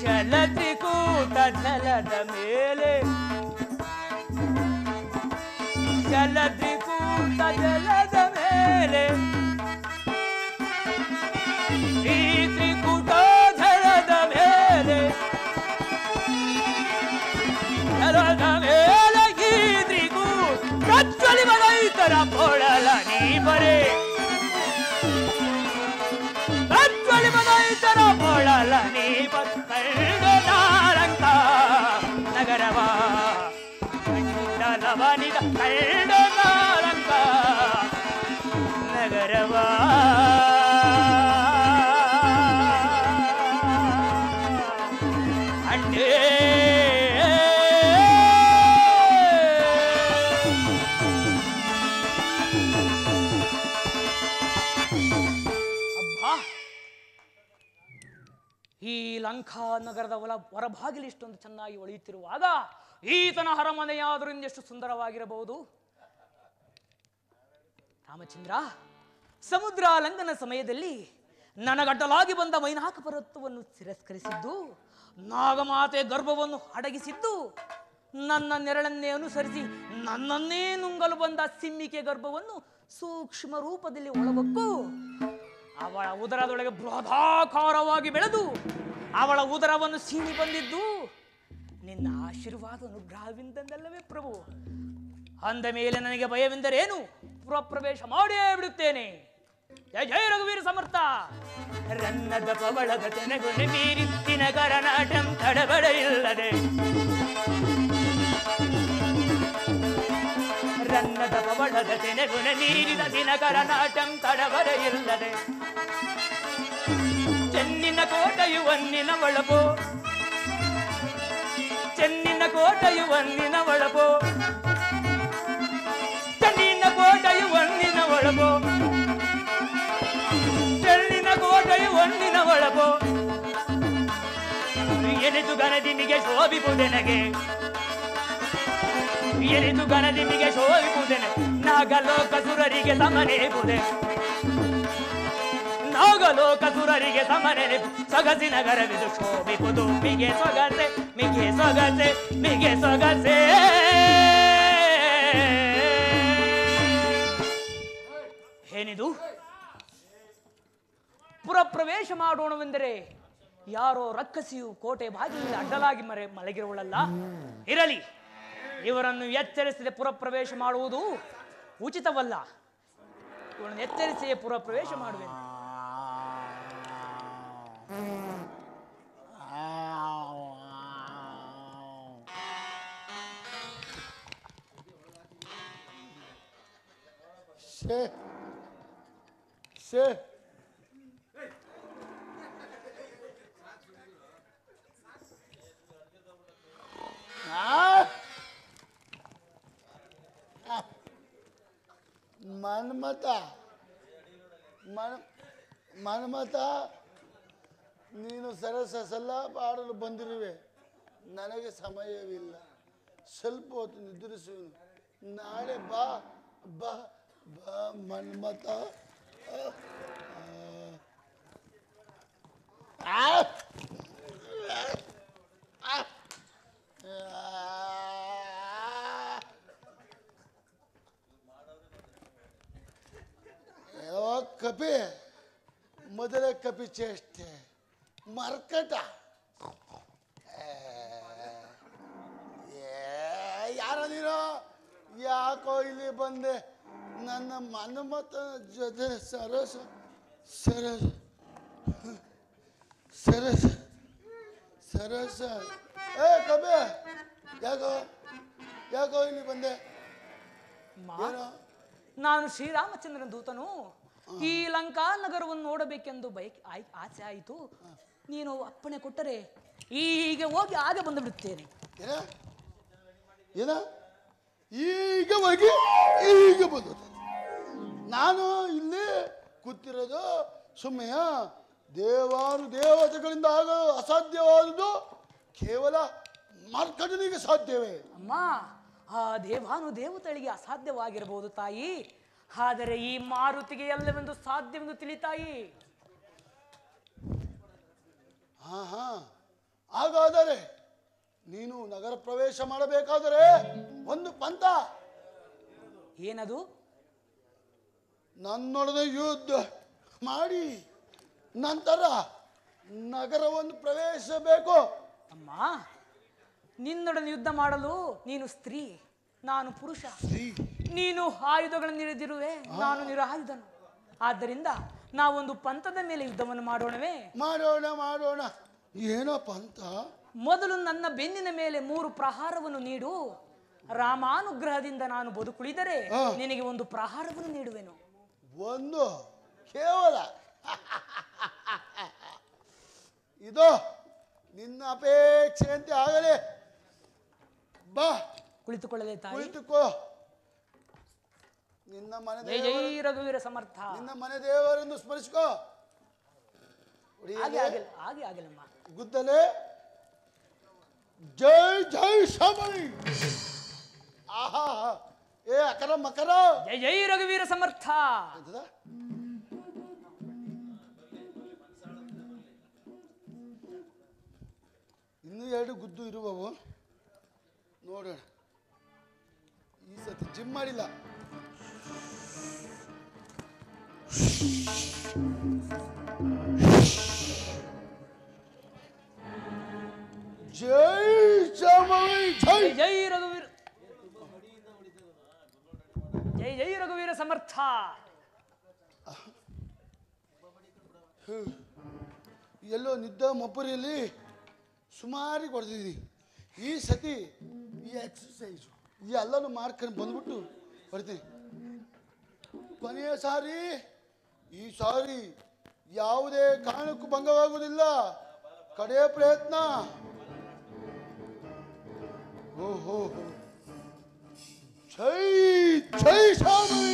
ಶಲತ್ರಿಕೂಟ ಜಲದ ಮೇಲೆ ಶಲತ್ರಿಕೂಟ ಜಲದ ಮೇಲೆ ಈ ತ್ರಿಕೂಟ ಜಲದ ಮೇಲೆ ಜಲದ ಮೇಲೆ ಈ ತ್ರಿಕೂಟ ಪ್ರಜ್ವಲಿವ ರೈತರ ಪೊಳಲ ನೀ ಬರೇ ಪ್ರಜ್ವಲಿಮದೈತರ ಪೊಳಲ ನೀ ಕಂಡನಾರಂಗ ನಗರವ ಕಂಡಲವನಿದ ಕಂಡನಾರಂಗ ನಗರವ ಅಂಡೇ ಈ ಲಂಕಾ ನಗರದ ಹೊರಭಾಗಿಲು ಇಷ್ಟೊಂದು ಚೆನ್ನಾಗಿ ಒಳೆಯುತ್ತಿರುವಾಗ ಈತನ ಅರಮನೆಯಾದರೂ ಇನ್ನೆಷ್ಟು ಸುಂದರವಾಗಿರಬಹುದು. ರಾಮಚಂದ್ರ, ಸಮುದ್ರ ಲಂಘನ ಸಮಯದಲ್ಲಿ ನನಗಡ್ಡಲಾಗಿ ಬಂದ ಮೈನಾಕ ಪರ್ವತವನ್ನು ತಿರಸ್ಕರಿಸಿದ್ದು, ನಾಗಮಾತೆ ಗರ್ಭವನ್ನು ಅಡಗಿಸಿದ್ದು, ನನ್ನ ನೆರಳನ್ನೇ ಅನುಸರಿಸಿ ನನ್ನನ್ನೇ ನುಂಗಲು ಬಂದ ಸಿಮ್ಮಿಕೆ ಗರ್ಭವನ್ನು ಸೂಕ್ಷ್ಮ ರೂಪದಲ್ಲಿ ಒಳಗೊಕ್ಕು ಅವಳ ಉದರದೊಳಗೆ ಬೃಹದಾಕಾರವಾಗಿ ಬೆಳೆದು ಅವಳ ಉದರವನ್ನು ಸೀಳಿ ಬಂದಿದ್ದು ನಿನ್ನ ಆಶೀರ್ವಾದ ಅನುಗ್ರಹವಿಂದಲ್ಲವೇ ಪ್ರಭು. ಅಂದ ಮೇಲೆ ನನಗೆ ಭಯವೆಂದರೇನು? ಪುರಪ್ರವೇಶ ಮಾಡೇ ಬಿಡುತ್ತೇನೆ. ಜಯ ಜಯ ರಘುವೀರ ಸಮರ್ಥ. ರನ್ನದ ಪವಳದ ತೆನೆಗೊನೆ ಮೀರಿ ದಿನಕರ ನಾಟಂ ತಡಬಡ ಇಲ್ಲದೆ, ರನ್ನದ ಪವಳದ ತೆನೆಗೊನೆ ಮೀರಿದ ದಿನಕರ ನಾಟಂ ತಡಬಡ ಇಲ್ಲದೆ, ಚೆನ್ನಿನ ಕೋಟೆಯು ವನ್ನಿನ ಒಳಪೋ, ಚೆನ್ನಿನ ಕೋಟೆಯು ವನ್ನಿನ ಒಳಪೋ, ಚೆನ್ನಿನ ಕೋಟೆಯು ವನ್ನಿನ ಒಳಪೋ, ಚೆನ್ನಿನ ಕೋಟೆಯು ವನ್ನಿನ ಒಳಪೋ, ಎನಿತು ಗಣದಿನಿಗೆ ಶೋಭಿಪುದೆನಗೆ, ಎನಿತು ಗಣದಿನಿಗೆ ಶೋಭಿಪುದೆನೆ, ನಾಗಲೋಕ ಸುರರಿಗೆ ಸಮನೇ ಬುದೆ, ನಾಗಲೋಕ ಸುರರಿಗೆ ಸಮನೆ ಸೊಗಸಿ ನಗರವಿದು ಶೋಭಿಪುದು, ಮಿಗೆ ಸೊಗಸೆ ಮಿಗೆ ಸೊಗಸೆ ಮಿಗೆ ಸೊಗಸೆ. ಏನಿದು? ಪುರಪ್ರವೇಶ ಮಾಡೋಣವೆಂದರೆ ಯಾರೋ ರಕ್ಕಸಿಯು ಕೋಟೆ ಬಾಗಿಲಲ್ಲಿ ಅಡ್ಡಲಾಗಿ ಮಲಗಿರುವಳಲ್ಲ. ಇರಲಿ, ಇವರನ್ನು ಎಚ್ಚರಿಸದೆ ಪುರಪ್ರವೇಶ ಮಾಡುವುದು ಉಚಿತವಲ್ಲ. ಇವರನ್ನು ಎಚ್ಚರಿಸಿಯೇ ಪುರಪ್ರವೇಶ ಮಾಡುವೆನು. ಮನ್ಮತ, ನೀನು ಸರಸ ಸಲಾಪ ಆಡಲು ಬಂದಿರುವೆ. ನನಗೆ ಸಮಯವಿಲ್ಲ, ಸ್ವಲ್ಪ ಹೊತ್ತು ನಿದ್ರಿಸುವೆನು. ನಾಳೆ ಬಾ ಬಾ ಬಾ ಮನ್ಮತ. ಕಪಿ ಮೊದಲೇ ಕಪಿ ಚೇಷ್ಟೆ ಮರ್ಕಟ. ಯಾರ ನೀನು? ಯಾಕೋ ಇಲ್ಲಿ ಬಂದೆ? ನನ್ನ ಮನ್ಮಥನ ಜೊತೆ ಸರಸ ಸರಸ ಸರಸ ಸರಸ. ಕಬೆ, ಯಾಕೋ ಯಾಕೋ ಇಲ್ಲಿ ಬಂದೆ? ನಾನು ಶ್ರೀರಾಮಚಂದ್ರನ ದೂತನು. ಈ ಲಂಕಾ ನಗರವನ್ನು ನೋಡಬೇಕೆಂದು ಆಸೆ ಆಯಿತು. ನೀನು ಅಪ್ಪಣೆ ಕೊಟ್ಟರೆ ಈಗ ಹೋಗಿ ಆಗ ಬಂದು ಬಿಡುತ್ತೇನೆ. ಏನ ಈಗ ಹೋಗಿ ಈಗ ಬಂದ? ನಾನು ಇಲ್ಲಿ ಕೂತಿರೋದು ಸುಮ್ಮನೆ ದೇವಾನು ದೇವತೆಗಳಿಂದ ಆಗಲು ಅಸಾಧ್ಯವಾದುದು ಕೇವಲ ಮರ್ಕಟನಿಗೆ ಸಾಧ್ಯವೇ? ಅಮ್ಮ, ಆ ದೇವಾನು ದೇವತೆಗಳಿಗೆ ಅಸಾಧ್ಯವಾಗಿರಬಹುದು ತಾಯಿ, ಆದರೆ ಈ ಮಾರುತಿಗೆ ಎಲ್ಲವೆಂದು ಸಾಧ್ಯವೆಂದು ತಿಳಿತಾಯಿ. ಹಾ, ಹಾಗಾದರೆ ನೀನು ನಗರ ಪ್ರವೇಶ ಮಾಡಬೇಕಾದರೆ ಒಂದು ಪಂಥ. ಏನದು? ನನ್ನೊಡನೆ ಯುದ್ಧ ಮಾಡಿ ನಂತರ ನಗರವನ್ನು ಪ್ರವೇಶಿಸಬೇಕು. ಅಮ್ಮ, ನಿನ್ನೊಡನೆ ಯುದ್ಧ ಮಾಡಲು ನೀನು ಸ್ತ್ರೀ, ನಾನು ಪುರುಷ. ನೀನು ಆಯುಧಗಳನ್ನು ಹಿಡಿದಿರುವೆ, ನಾನು ನಿರಾಯುಧನು. ಆದ್ದರಿಂದ ನಾವೊಂದು ಪಂಥದ ಮೇಲೆ ಯುದ್ಧವನ್ನು ಮಾಡೋಣವೇ? ಮಾಡೋಣ ಮಾಡೋಣ. ಏನೋ ಪಂಥ? ಮೊದಲು ನನ್ನ ಬೆನ್ನಿನ ಮೇಲೆ 3 ಪ್ರಹಾರವನ್ನು ನೀಡು. ರಾಮಾನುಗ್ರಹದಿಂದ ನಾನು ಬದುಕುಳಿದರೆ ನಿನಗೆ ಒಂದು ಪ್ರಹಾರವನ್ನು ನೀಡುವೆನು. ಒಂದು ಕೇವಲ ಇದು ನಿನ್ನ ಅಪೇಕ್ಷೆಯಂತೆ ಆಗಲೇ. ಬಾ, ಕುಳಿತುಕೊಳ್ಳಲೇ ತಾಯಿ? ಕುಳಿತುಕೋ. ನಿನ್ನ ಮನೆ ಜೈ ರಘುವೀರ ಸಮರ್ಥ. ನಿನ್ನ ಮನೆ ದೇವರನ್ನು ಸ್ಮರಿಸಿಕೋ. ಹಾಗೆ ಆಗಲಮ್ಮ. ಗುದ್ದಲೆ ಜೈ ಜೈ ಶಾಮಳಿ. ಆಹಾ, ಏ ಅಕರ ಮಕರ. ಜೈ ಜೈ ರಘುವೀರ ಸಮರ್ಥ. ಇನ್ನೂ 2 ಗುದ್ದು ಇರುವವು, ನೋಡೋಣ. ಈ ಸತಿ ಜಿಮ್ ಮಾಡಿಲ್ಲ. ಜೈ ಶಾಮಳಿ. ಜೈ ಜೈ ರಘುವೀರ. ಜೈ ಜೈ ರಘುವೀರ ಸಮರ್ಥ. ಎಲ್ಲೋ ನಿದ್ದ ಮಬ್ಬರಿಯಲ್ಲಿ ಸುಮಾರು ಹೊಡೆದಿದ್ದೀನಿ. ಈ ಸತಿ ಈ ಎಕ್ಸಸೈಸು ಈ ಎಲ್ಲನೂ ಮಾಡ್ಕೊಂಡು ಬಂದ್ಬಿಟ್ಟು ಹೊಡ್ತೀನಿ. ಕೊನೆಯ ಸಾರಿ, ಈ ಸಾರಿ ಯಾವುದೇ ಕಾರಣಕ್ಕೂ ಭಂಗವಾಗುವುದಿಲ್ಲ. ಕಡೆಯ ಪ್ರಯತ್ನ. ಓಹೋ, ಜೈ ಜೈ ಸ್ವಾಮಿ.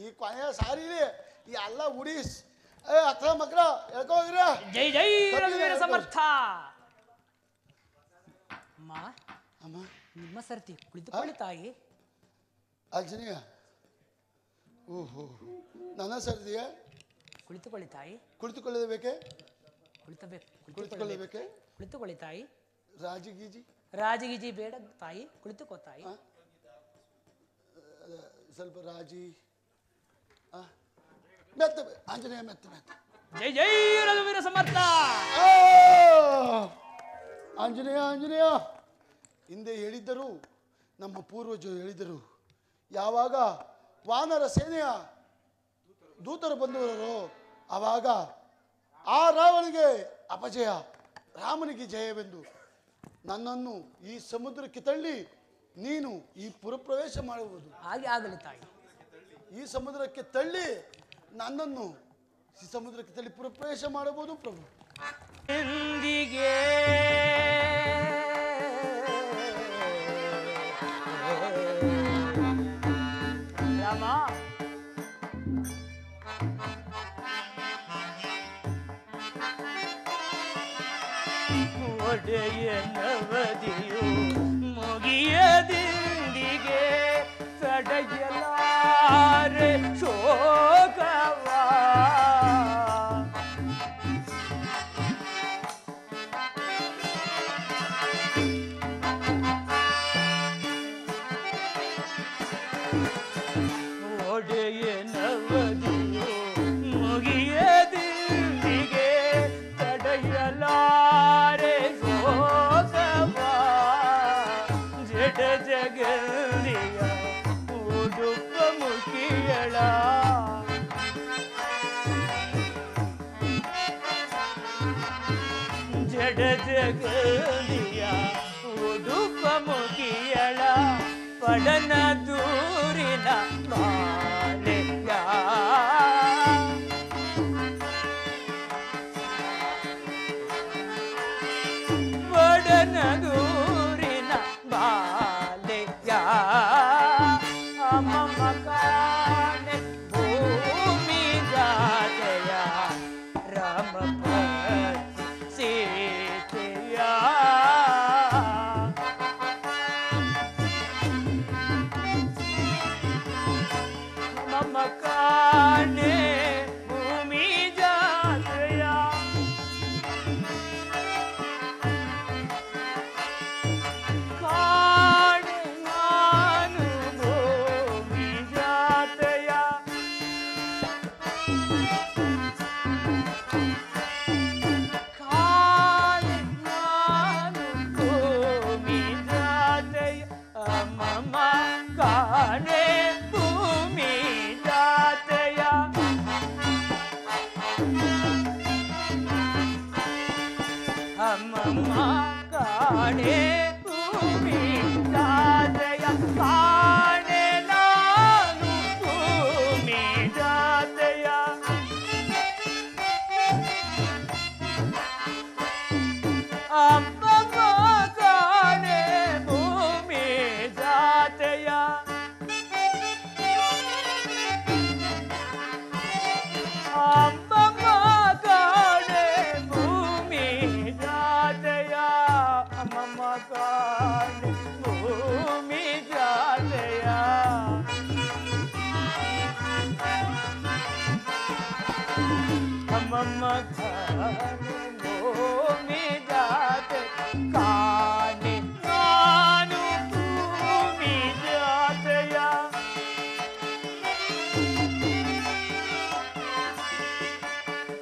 ಈ ಕೊನೆಯ ಸಾರಿ ಈ ಎಲ್ಲ ಉಡೀಸ್ ಅಕ್ರ ಮಕ್ರ ಹೇಳ್ಕೋಗಿರ. ಜೈ ಜೈ ರಘುವೀರ ಸಮರ್ಥ. ಅಮ್ಮ, ಅಮ್ಮ, ನಿಮ್ಮ ಸರ್ತಿ ಕುಳಿತುಕೊಳ್ಳಿ ತಾಯಿ. ಆಂಜನೇಯ. ಓಹೋ, ನನ್ನ ಸರ್ದಿಯ? ಕುಳಿತುಕೊಳ್ಳಿ ತಾಯಿ. ಕುಳಿತುಕೊಳ್ಳಬೇಕೆ? ಕುಳಿತುಕೊಳ್ಳಬೇಕೆ? ಕುಳಿತುಕೊಳ್ಳಿ ತಾಯಿ. ರಾಜಗೀಜಿ ರಾಜಗೀಜಿ ಬೇಡ ತಾಯಿ, ಕುಳಿತುಕೋ ತಾಯಿ. ಸ್ವಲ್ಪ ರಾಜಿ ಮೆತ್ತ. ಆಂಜನೇಯ ಮೆತ್ತ ಮೆತ್ತ. ಜೈ ಜೈ ರಘುವೀರ ಸಮರ್ಥ. ಆ! ಆಂಜನೇಯ ಆಂಜನೇಯ, ಹಿಂದೆ ಹೇಳಿದ್ದರು, ನಮ್ಮ ಪೂರ್ವಜರು ಹೇಳಿದರು, ಯಾವಾಗ ವಾನರ ಸೇನೆಯ ದೂತರು ಬಂದವರು ಆವಾಗ ಆ ರಾವಣಿಗೆ ಅಪಜಯ, ರಾಮನಿಗೆ ಜಯವೆಂದು ನನ್ನನ್ನು ಈ ಸಮುದ್ರಕ್ಕೆ ತಳ್ಳಿ ನೀನು ಈ ಪುರಪ್ರವೇಶ ಮಾಡುವುದು. ಹಾಗೆ ಆಗಲಿ ತಾಯಿ. ಈ ಸಮುದ್ರಕ್ಕೆ ತಳ್ಳಿ ನನ್ನನ್ನು ಈ ಸಮುದ್ರಕ್ಕೆ ತಳ್ಳಿ ಪುರಪ್ರವೇಶ ಮಾಡಬಹುದು ಪ್ರಭು. ಎಂದಿಗೆ ರಾಮ ಒಡೆಯನವದಿಯು ಮುಗಿಯದಿಂದಿಗೆ ತಡೆಯಲಾರೆ ಶೋಕವಾ. ಒಡೆಯನವದಿಯು ಮುಗಿಯದಿಂದಿಗೆ ತಡೆಯಲಾರೆ ಶೋಕವಾ. ಜಡ ಜಗಲಿಯ ಉಡುಪ ಮುಖಿಯಳ ಜಡ ಜಗಲಿಯ ಉಡುಪ ಮುಖಿಯಳ ಪಡನ ದೂರಿನ ಬಾಲೆಯ. ಪಡನ ದೂರಿನ ಬಾಲೆಯ ಅಮ್ಮಮ್ಮ ಕಾಣೆ ಭೂಮಿ ಜಾತೆಯ ರಾಮ ಸೀತೆಯ. ಮಮ್ಮ ಕಾಣೆ ಭೂಮಿ ಜಾತೆಯ ಕಾಣೆ ನಾನು ಭೂಮಿ ಜಾತೆಯ. ಕಾಣೆ ನಾನು ಭೂಮಿ ಜಾತೆಯ ಅಮ್ಮಮ್ಮ ಕಾಣೆ ಭೂಮಿ ಜಾತೆಯ. ಅಮ್ಮಮ್ಮ ಕಾಣೆ ಭೂಮಿ ಜಾತೆಯ ಕಾಣೆ ನಾನು ಭೂಮಿ ಜಾತೆಯ. ಅಮ್ಮಮ್ಮ ಕಾಣೆ ಭೂಮಿ ಜಾತೆಯ. ಅಮ್ಮಮ್ಮ ಕಾಣೆ ಭೂಮಿ ಜಾತೆಯ. ಅಮ್ಮಮ್ಮ ಕಾಣೆ ಭೂಮಿ ಜಾತೆಯ. ಅಮ್ಮಮ್ಮ ಕಾಣೆ ಭೂಮಿ ಜಾತೆ ಕಾಣೆ ನಾನು ಭೂಮಿ ಜಾತೆಯ.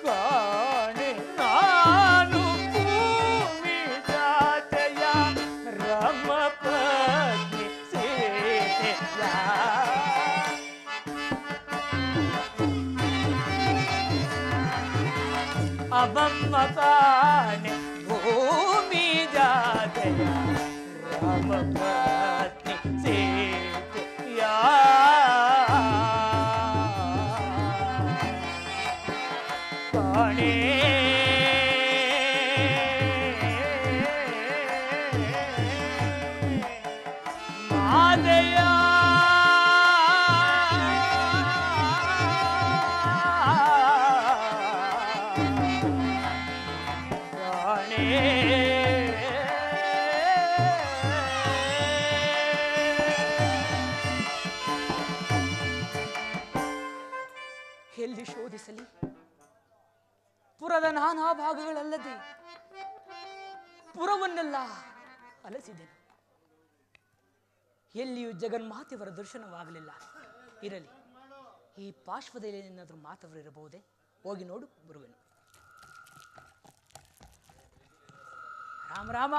ಕಾಣೆ ನಾನು ಭೂಮಿ ಜಾತೆಯ ರಾಮ ಪತ್ನಿ ಸೀತೆಯ. ಅಮ್ಮಮ್ಮ ಕಾಣೆ ಭೂಮಿ ಜಾತೆಯ ರಾಮ ಪತ್ನಿ ಸೀತೆಯ. ಕಾಣೆ ಮಾದೆಯ ಕಾಣೆ ಎಲ್ಲಿ ಶೋಧಿಸಲಿ? ಪುರದ ನಾನಾ ಭಾಗಗಳಲ್ಲದೆ ಪುರವನ್ನೆಲ್ಲ ಅಲಸಿದೆನು. ಎಲ್ಲಿಯೂ ಜಗನ್ಮಾತೆಯವರ ದರ್ಶನವಾಗಲಿಲ್ಲ. ಇರಲಿ, ಈ ಪಾರ್ಶ್ವದಲ್ಲಿ ಏನಾದರೂ ಮಾತವರು ಇರಬಹುದೇ? ಹೋಗಿ ನೋಡು ಬರುವೆನು. ರಾಮ ರಾಮ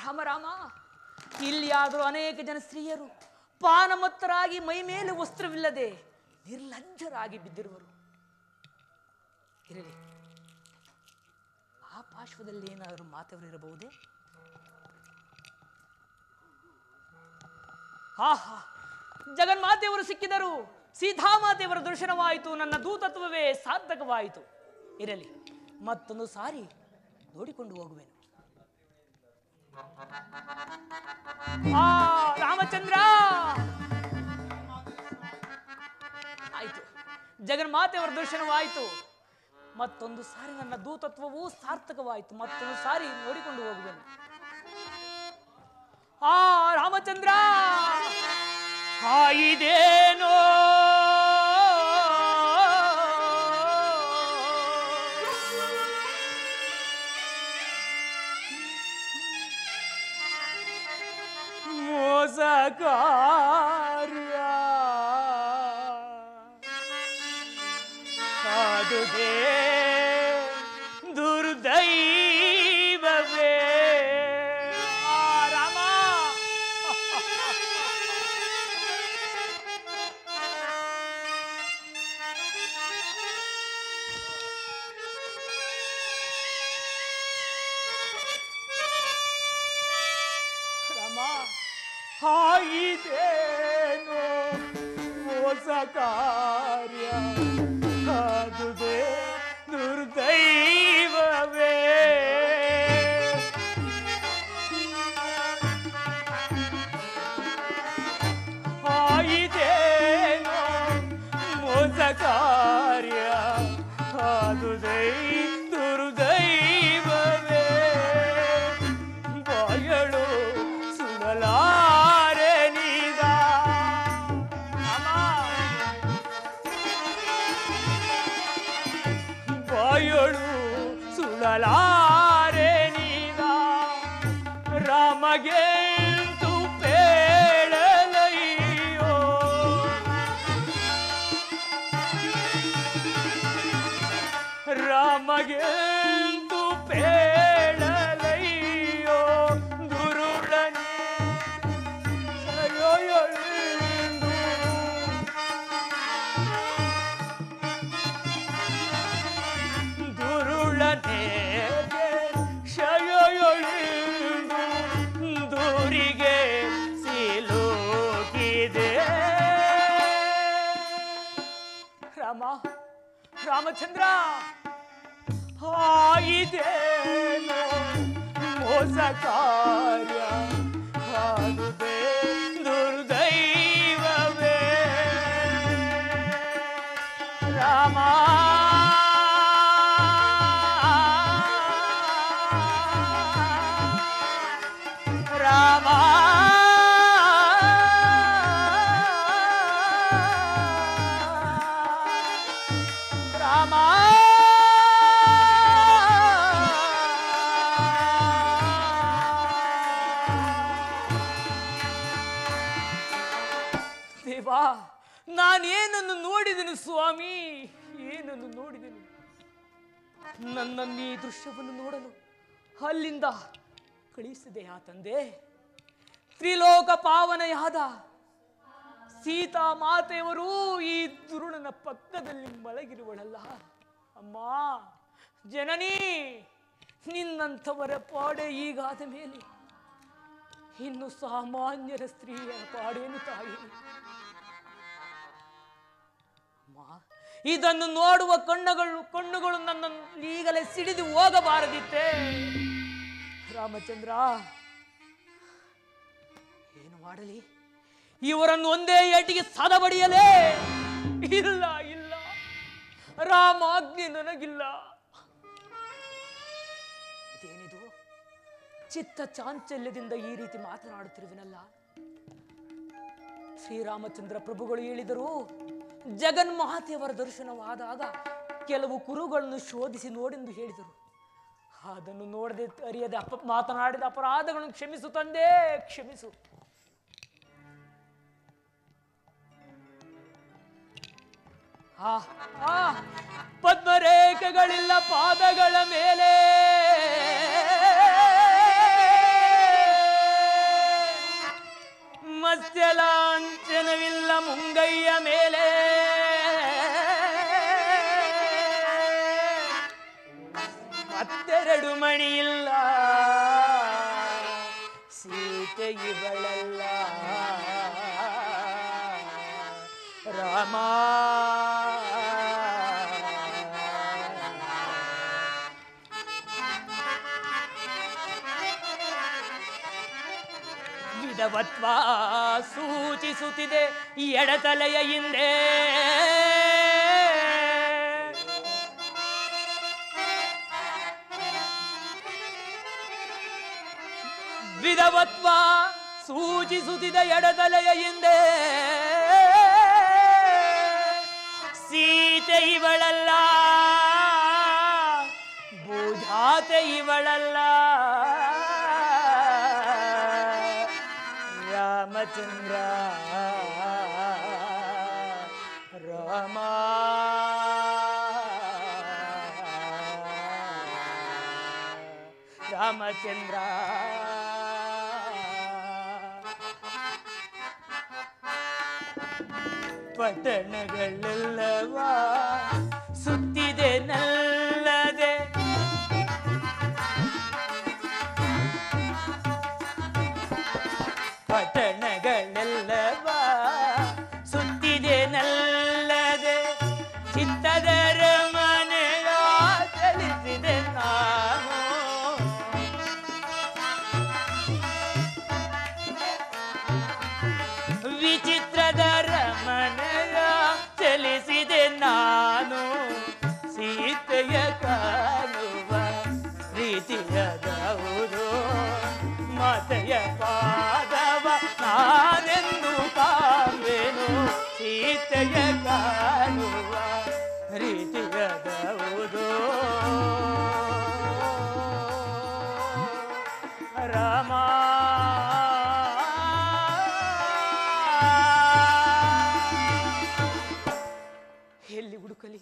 ರಾಮ ರಾಮ. ಇಲ್ಲಿಯಾದರೂ ಅನೇಕ ಜನ ಸ್ತ್ರೀಯರು ಪಾನಮತ್ತರಾಗಿ ಮೈ ಮೇಲೆ ವಸ್ತ್ರವಿಲ್ಲದೆ ನಿರ್ಲಜ್ಜರಾಗಿ ಬಿದ್ದಿರುವರು. ಇರಲಿ, ಆ ಪಾರ್ಶ್ವದಲ್ಲಿ ಏನಾದರೂ ಮಾತವರಿರಬಹುದೇ? ಆಹಾ, ಜಗನ್ಮಾತೆಯವರು ಸಿಕ್ಕಿದರು. ಸೀತಾಮಾತೆಯವರ ದರ್ಶನವಾಯಿತು. ನನ್ನ ದೂತತ್ವವೇ ಸಾರ್ಥಕವಾಯಿತು. ಇರಲಿ, ಮತ್ತೊಂದು ಸಾರಿ ನೋಡಿಕೊಂಡು ಹೋಗುವೆನು. ಆ ರಾಮಚಂದ್ರ ಆಯಿತು, ಜಗನ್ಮಾತೆಯವರ ದರ್ಶನವಾಯಿತು. ಮತ್ತೊಂದು ಸಾರಿ ನನ್ನ ದೂತತ್ವವೂ ಸಾರ್ಥಕವಾಯಿತು. ಮತ್ತೊಂದು ಸಾರಿ ನೋಡಿಕೊಂಡು ಹೋಗುವೆನು. ಆ ರಾಮಚಂದ್ರ ಇದೇನೋ ಮೋಸ ಕಾರ್ಯ ಅದುದೇ ದುರ್ದೈವವೇ. ರಾಮ ಇದೇನೋ ಮೋಸ ಕಾರ್ಯ ಅದುದೇ ದುರ್ದೈವವೇ. ಇದೇನೋ ಮೋಸ ಕಾರ್ಯ ಅದುದೇ ದುರ್ದೈವವೇ. ಬಾಯಳು ಸುಡಲಾರೆ ನೀಗ. ಬಾಯಳು ಸುಡಲಾರೆ ನೀಗ. ರಾಮಗೆಂದು ಪೇಳಲಯ್ಯೋ. ರಾಮಗೆಂದು ಪೇಳಲಯ್ಯೋ. ದುರುಳನೆ ಸಯೋಯೊಳಿಂದು. ದುರುಳನೆ ಶಯೋಯೊಳಿಂದು. ದೂರಿಗೆ ಸಿಲುಕಿದೆ. ರಾಮ ರಾಮಚಂದ್ರ ಇದೇನೋ ಮೋಸ ಕಾರ್ಯ ಅದುದೇ ದುರ್ದೈವವೇ. ರಾಮ ರಾಮ ರಾಮ ದೇವಾ, ನಾನೇನನ್ನು ನೋಡಿದೆನು ಸ್ವಾಮಿ, ಏನನ್ನು ನೋಡಿದೆನು? ನನ್ನನ್ನು ಈ ದೃಶ್ಯವನ್ನು ನೋಡಲು ಅಲ್ಲಿಂದ ಕಳಿಸಿದೆಯಾ ತಂದೆ? ತ್ರಿಲೋಕ ಪಾವನೆಯಾದ ಸೀತಾ ಮಾತೆಯವರು ಈ ದುರುಳನ ಪಕ್ಕದಲ್ಲಿ ಮಲಗಿರುವಳಲ್ಲ. ಅಮ್ಮ ಜನನಿ, ನಿನ್ನಂಥವರ ಪಾಡೆ ಈಗಾದ ಮೇಲೆ ಇನ್ನು ಸಾಮಾನ್ಯರ ಸ್ತ್ರೀಯ ಪಾಡೇನು ತಾಯಿ? ಅಮ್ಮ, ಇದನ್ನು ನೋಡುವ ಕಣ್ಣುಗಳು ನನ್ನನ್ನು ಈಗಲೇ ಸಿಡಿದು ಹೋಗಬಾರದಿತ್ತೆ. ರಾಮಚಂದ್ರ, ಏನು ಮಾಡಲಿ? ಇವರನ್ನು ಒಂದೇ ಏಟಿಗೆ ಸದಬಡಿಯಲೇ? ಇಲ್ಲ ಇಲ್ಲ, ರಾಮಾಜ್ಞೆ ನನಗಿಲ್ಲ. ಇದೇನಿದು? ಚಿತ್ತ ಚಾಂಚಲ್ಯದಿಂದ ಈ ರೀತಿ ಮಾತನಾಡುತ್ತಿರುವನಲ್ಲ. ಶ್ರೀರಾಮಚಂದ್ರ ಪ್ರಭುಗಳು ಹೇಳಿದರು, ಜಗನ್ಮಾತೆಯವರ ದರ್ಶನವಾದಾಗ ಕೆಲವು ಕುರುಗಳನ್ನು ಶೋಧಿಸಿ ನೋಡೆಂದು ಹೇಳಿದರು. ಅದನ್ನು ನೋಡದೆ ಅರಿಯದೆ ಮಾತನಾಡಿದ ಅಪರಾಧಗಳನ್ನು ಕ್ಷಮಿಸು ತಂದೆ, ಕ್ಷಮಿಸು. ಆ ಆ ಪದ್ಮರೇಖೆಗಳಿಲ್ಲ ಪಾದಗಳ ಮೇಲೆ, ಮತ್ಸ್ಯಲಾಂಛನವಿಲ್ಲ ಮುಂಗೈಯ ಮೇಲೆ, ಮತ್ತೆರಡು ಮಣಿಯಿಲ್ಲ ಸೀತೆ ಇವಳಲ್ಲ ರಾಮ. ವಿಧವತ್ವ ಸೂಚಿಸುತ್ತಿದೆ ಎಡತಲೆಯ ಹಿಂದೆ, ವಿಧವತ್ವ ಸೂಚಿಸುತ್ತಿದೆ ಎಡತಲೆಯ ಹಿಂದೆ, ಸೀತೆ ಇವಳಲ್ಲ ಭೂಜಾತೆ ಇವಳಲ್ಲ ರಾಮಚಂದ್ರ ರಾಮ. ರಾಮಚಂದ್ರ ಪಟ್ಟಣಗಳೆಲ್ಲವ ಸುತ್ತಿದೆ ನಲ್ಲದೆ, ಪಟ್ಟಣಗಳೆಲ್ಲವ ಸುತ್ತಿದೆ ನಲ್ಲದೆ, ಚಿತ್ತದ ರಮನೆಯ ಚಲಿಸಿದೆ ನಾನು, ವಿಚಿತ್ರದ ರಮನೆಯ ಚಲಿಸಿದೆ ನಾನು, ಸೀತೆಯ ಕಾಣುವ ಪ್ರೀತಿಯದವುದು, ಮಾತೆಯ ಪಾದವ ನಾನೆಂದು ಕಾಂಬೆನು, ಸೀತೆಯ ಕಾಣುವ ರೀತಿಯದವುದು ರಾಮ. ಎಲ್ಲಿ ಹುಡುಕಲಿ?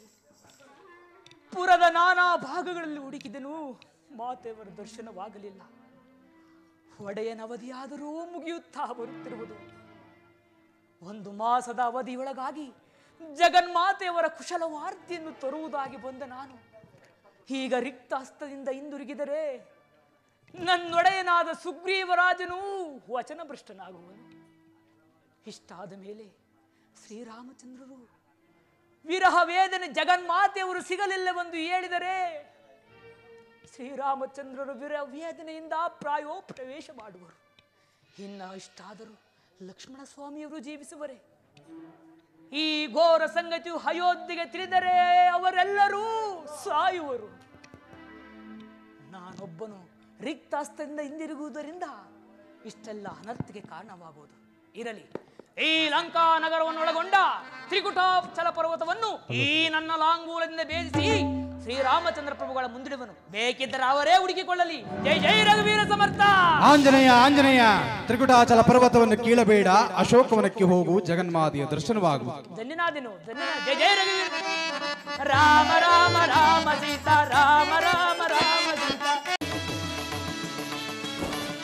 ಪುರದ ನಾನಾ ಭಾಗಗಳಲ್ಲಿ ಹುಡುಕಿದನು, ಮಾತೆಯವರ ದರ್ಶನವಾಗಲಿಲ್ಲ. ಒಡೆಯನ ಅವಧಿಯಾದರೂ ಮುಗಿಯುತ್ತಾ ಬರುತ್ತಿರುವುದು. 1 ಮಾಸದ ಅವಧಿಯೊಳಗಾಗಿ ಜಗನ್ಮಾತೆಯವರ ಕುಶಲವಾರ್ತೆಯನ್ನು ತರುವುದಾಗಿ ಬಂದ ನಾನು ಈಗ ರಿಕ್ತ ಹಸ್ತದಿಂದ ಹಿಂದಿರುಗಿದರೆ ನನ್ನೊಡೆಯನಾದ ಸುಗ್ರೀವರಾಜನೂ ವಚನಭ್ರಷ್ಟನಾಗುವನು. ಇಷ್ಟಾದ ಮೇಲೆ ಶ್ರೀರಾಮಚಂದ್ರರು ವಿರಹ ವೇದನೆ ಜಗನ್ಮಾತೆಯವರು ಸಿಗಲಿಲ್ಲವೆಂದು ಹೇಳಿದರೆ ಶ್ರೀರಾಮಚಂದ್ರರು ವಿರಹ ವೇದನೆಯಿಂದ ಪ್ರಾಯೋ ಪ್ರವೇಶ ಮಾಡುವರು. ಇನ್ನ ಇಷ್ಟಾದರೂ ಲಕ್ಷ್ಮಣ ಸ್ವಾಮಿಯವರು ಜೀವಿಸುವರೆ. ಈ ಘೋರ ಸಂಗತಿಯು ಅಯೋಧ್ಯೆಗೆ ತಿಳಿದರೆ ಅವರೆಲ್ಲರೂ ಸಾಯುವರು. ನಾನೊಬ್ಬನು ರಿಕ್ತಾಸ್ತದಿಂದ ಹಿಂದಿರುಗುವುದರಿಂದ ಇಷ್ಟೆಲ್ಲ ಅನರ್ಥಕ್ಕೆ ಕಾರಣವಾಗುವುದು. ಇರಲಿ, ಈ ಲಂಕಾ ನಗರವನ್ನು ಒಳಗೊಂಡ ತ್ರಿಕುಟಾಚಲ ಪರ್ವತವನ್ನು ಈ ನನ್ನ ಲಾಂಗೂಲದಿಂದ ಭೇದಿಸಿ ಶ್ರೀರಾಮಚಂದ್ರ ಪ್ರಭುಗಳ ಮುಂದಿಡುವನು. ಬೇಕಿದ್ದರೆ ಅವರೇ ಹುಡುಕಿಕೊಳ್ಳಲಿ. ಜೈ ಜೈ ರಘುವೀರ ಸಮರ್ಥ. ಆಂಜನೇಯ ಆಂಜನೇಯ, ತ್ರಿಕುಟಾಚಲ ಪರ್ವತವನ್ನು ಕೀಳಬೇಡ, ಅಶೋಕವನಕ್ಕೆ ಹೋಗು, ಜಗನ್ಮಾತೆಯ ದರ್ಶನವಾಗು. ಧನ್ಯನಾದೆನು, ಧನ್ಯನಾದ. ಜೈ ಜೈ ರಘುವೀರ. ರಾಮ ರಾಮ ರಾಮ ಸೀತಾ, ರಾಮ ರಾಮ ರಾಮ ಸೀತಾ.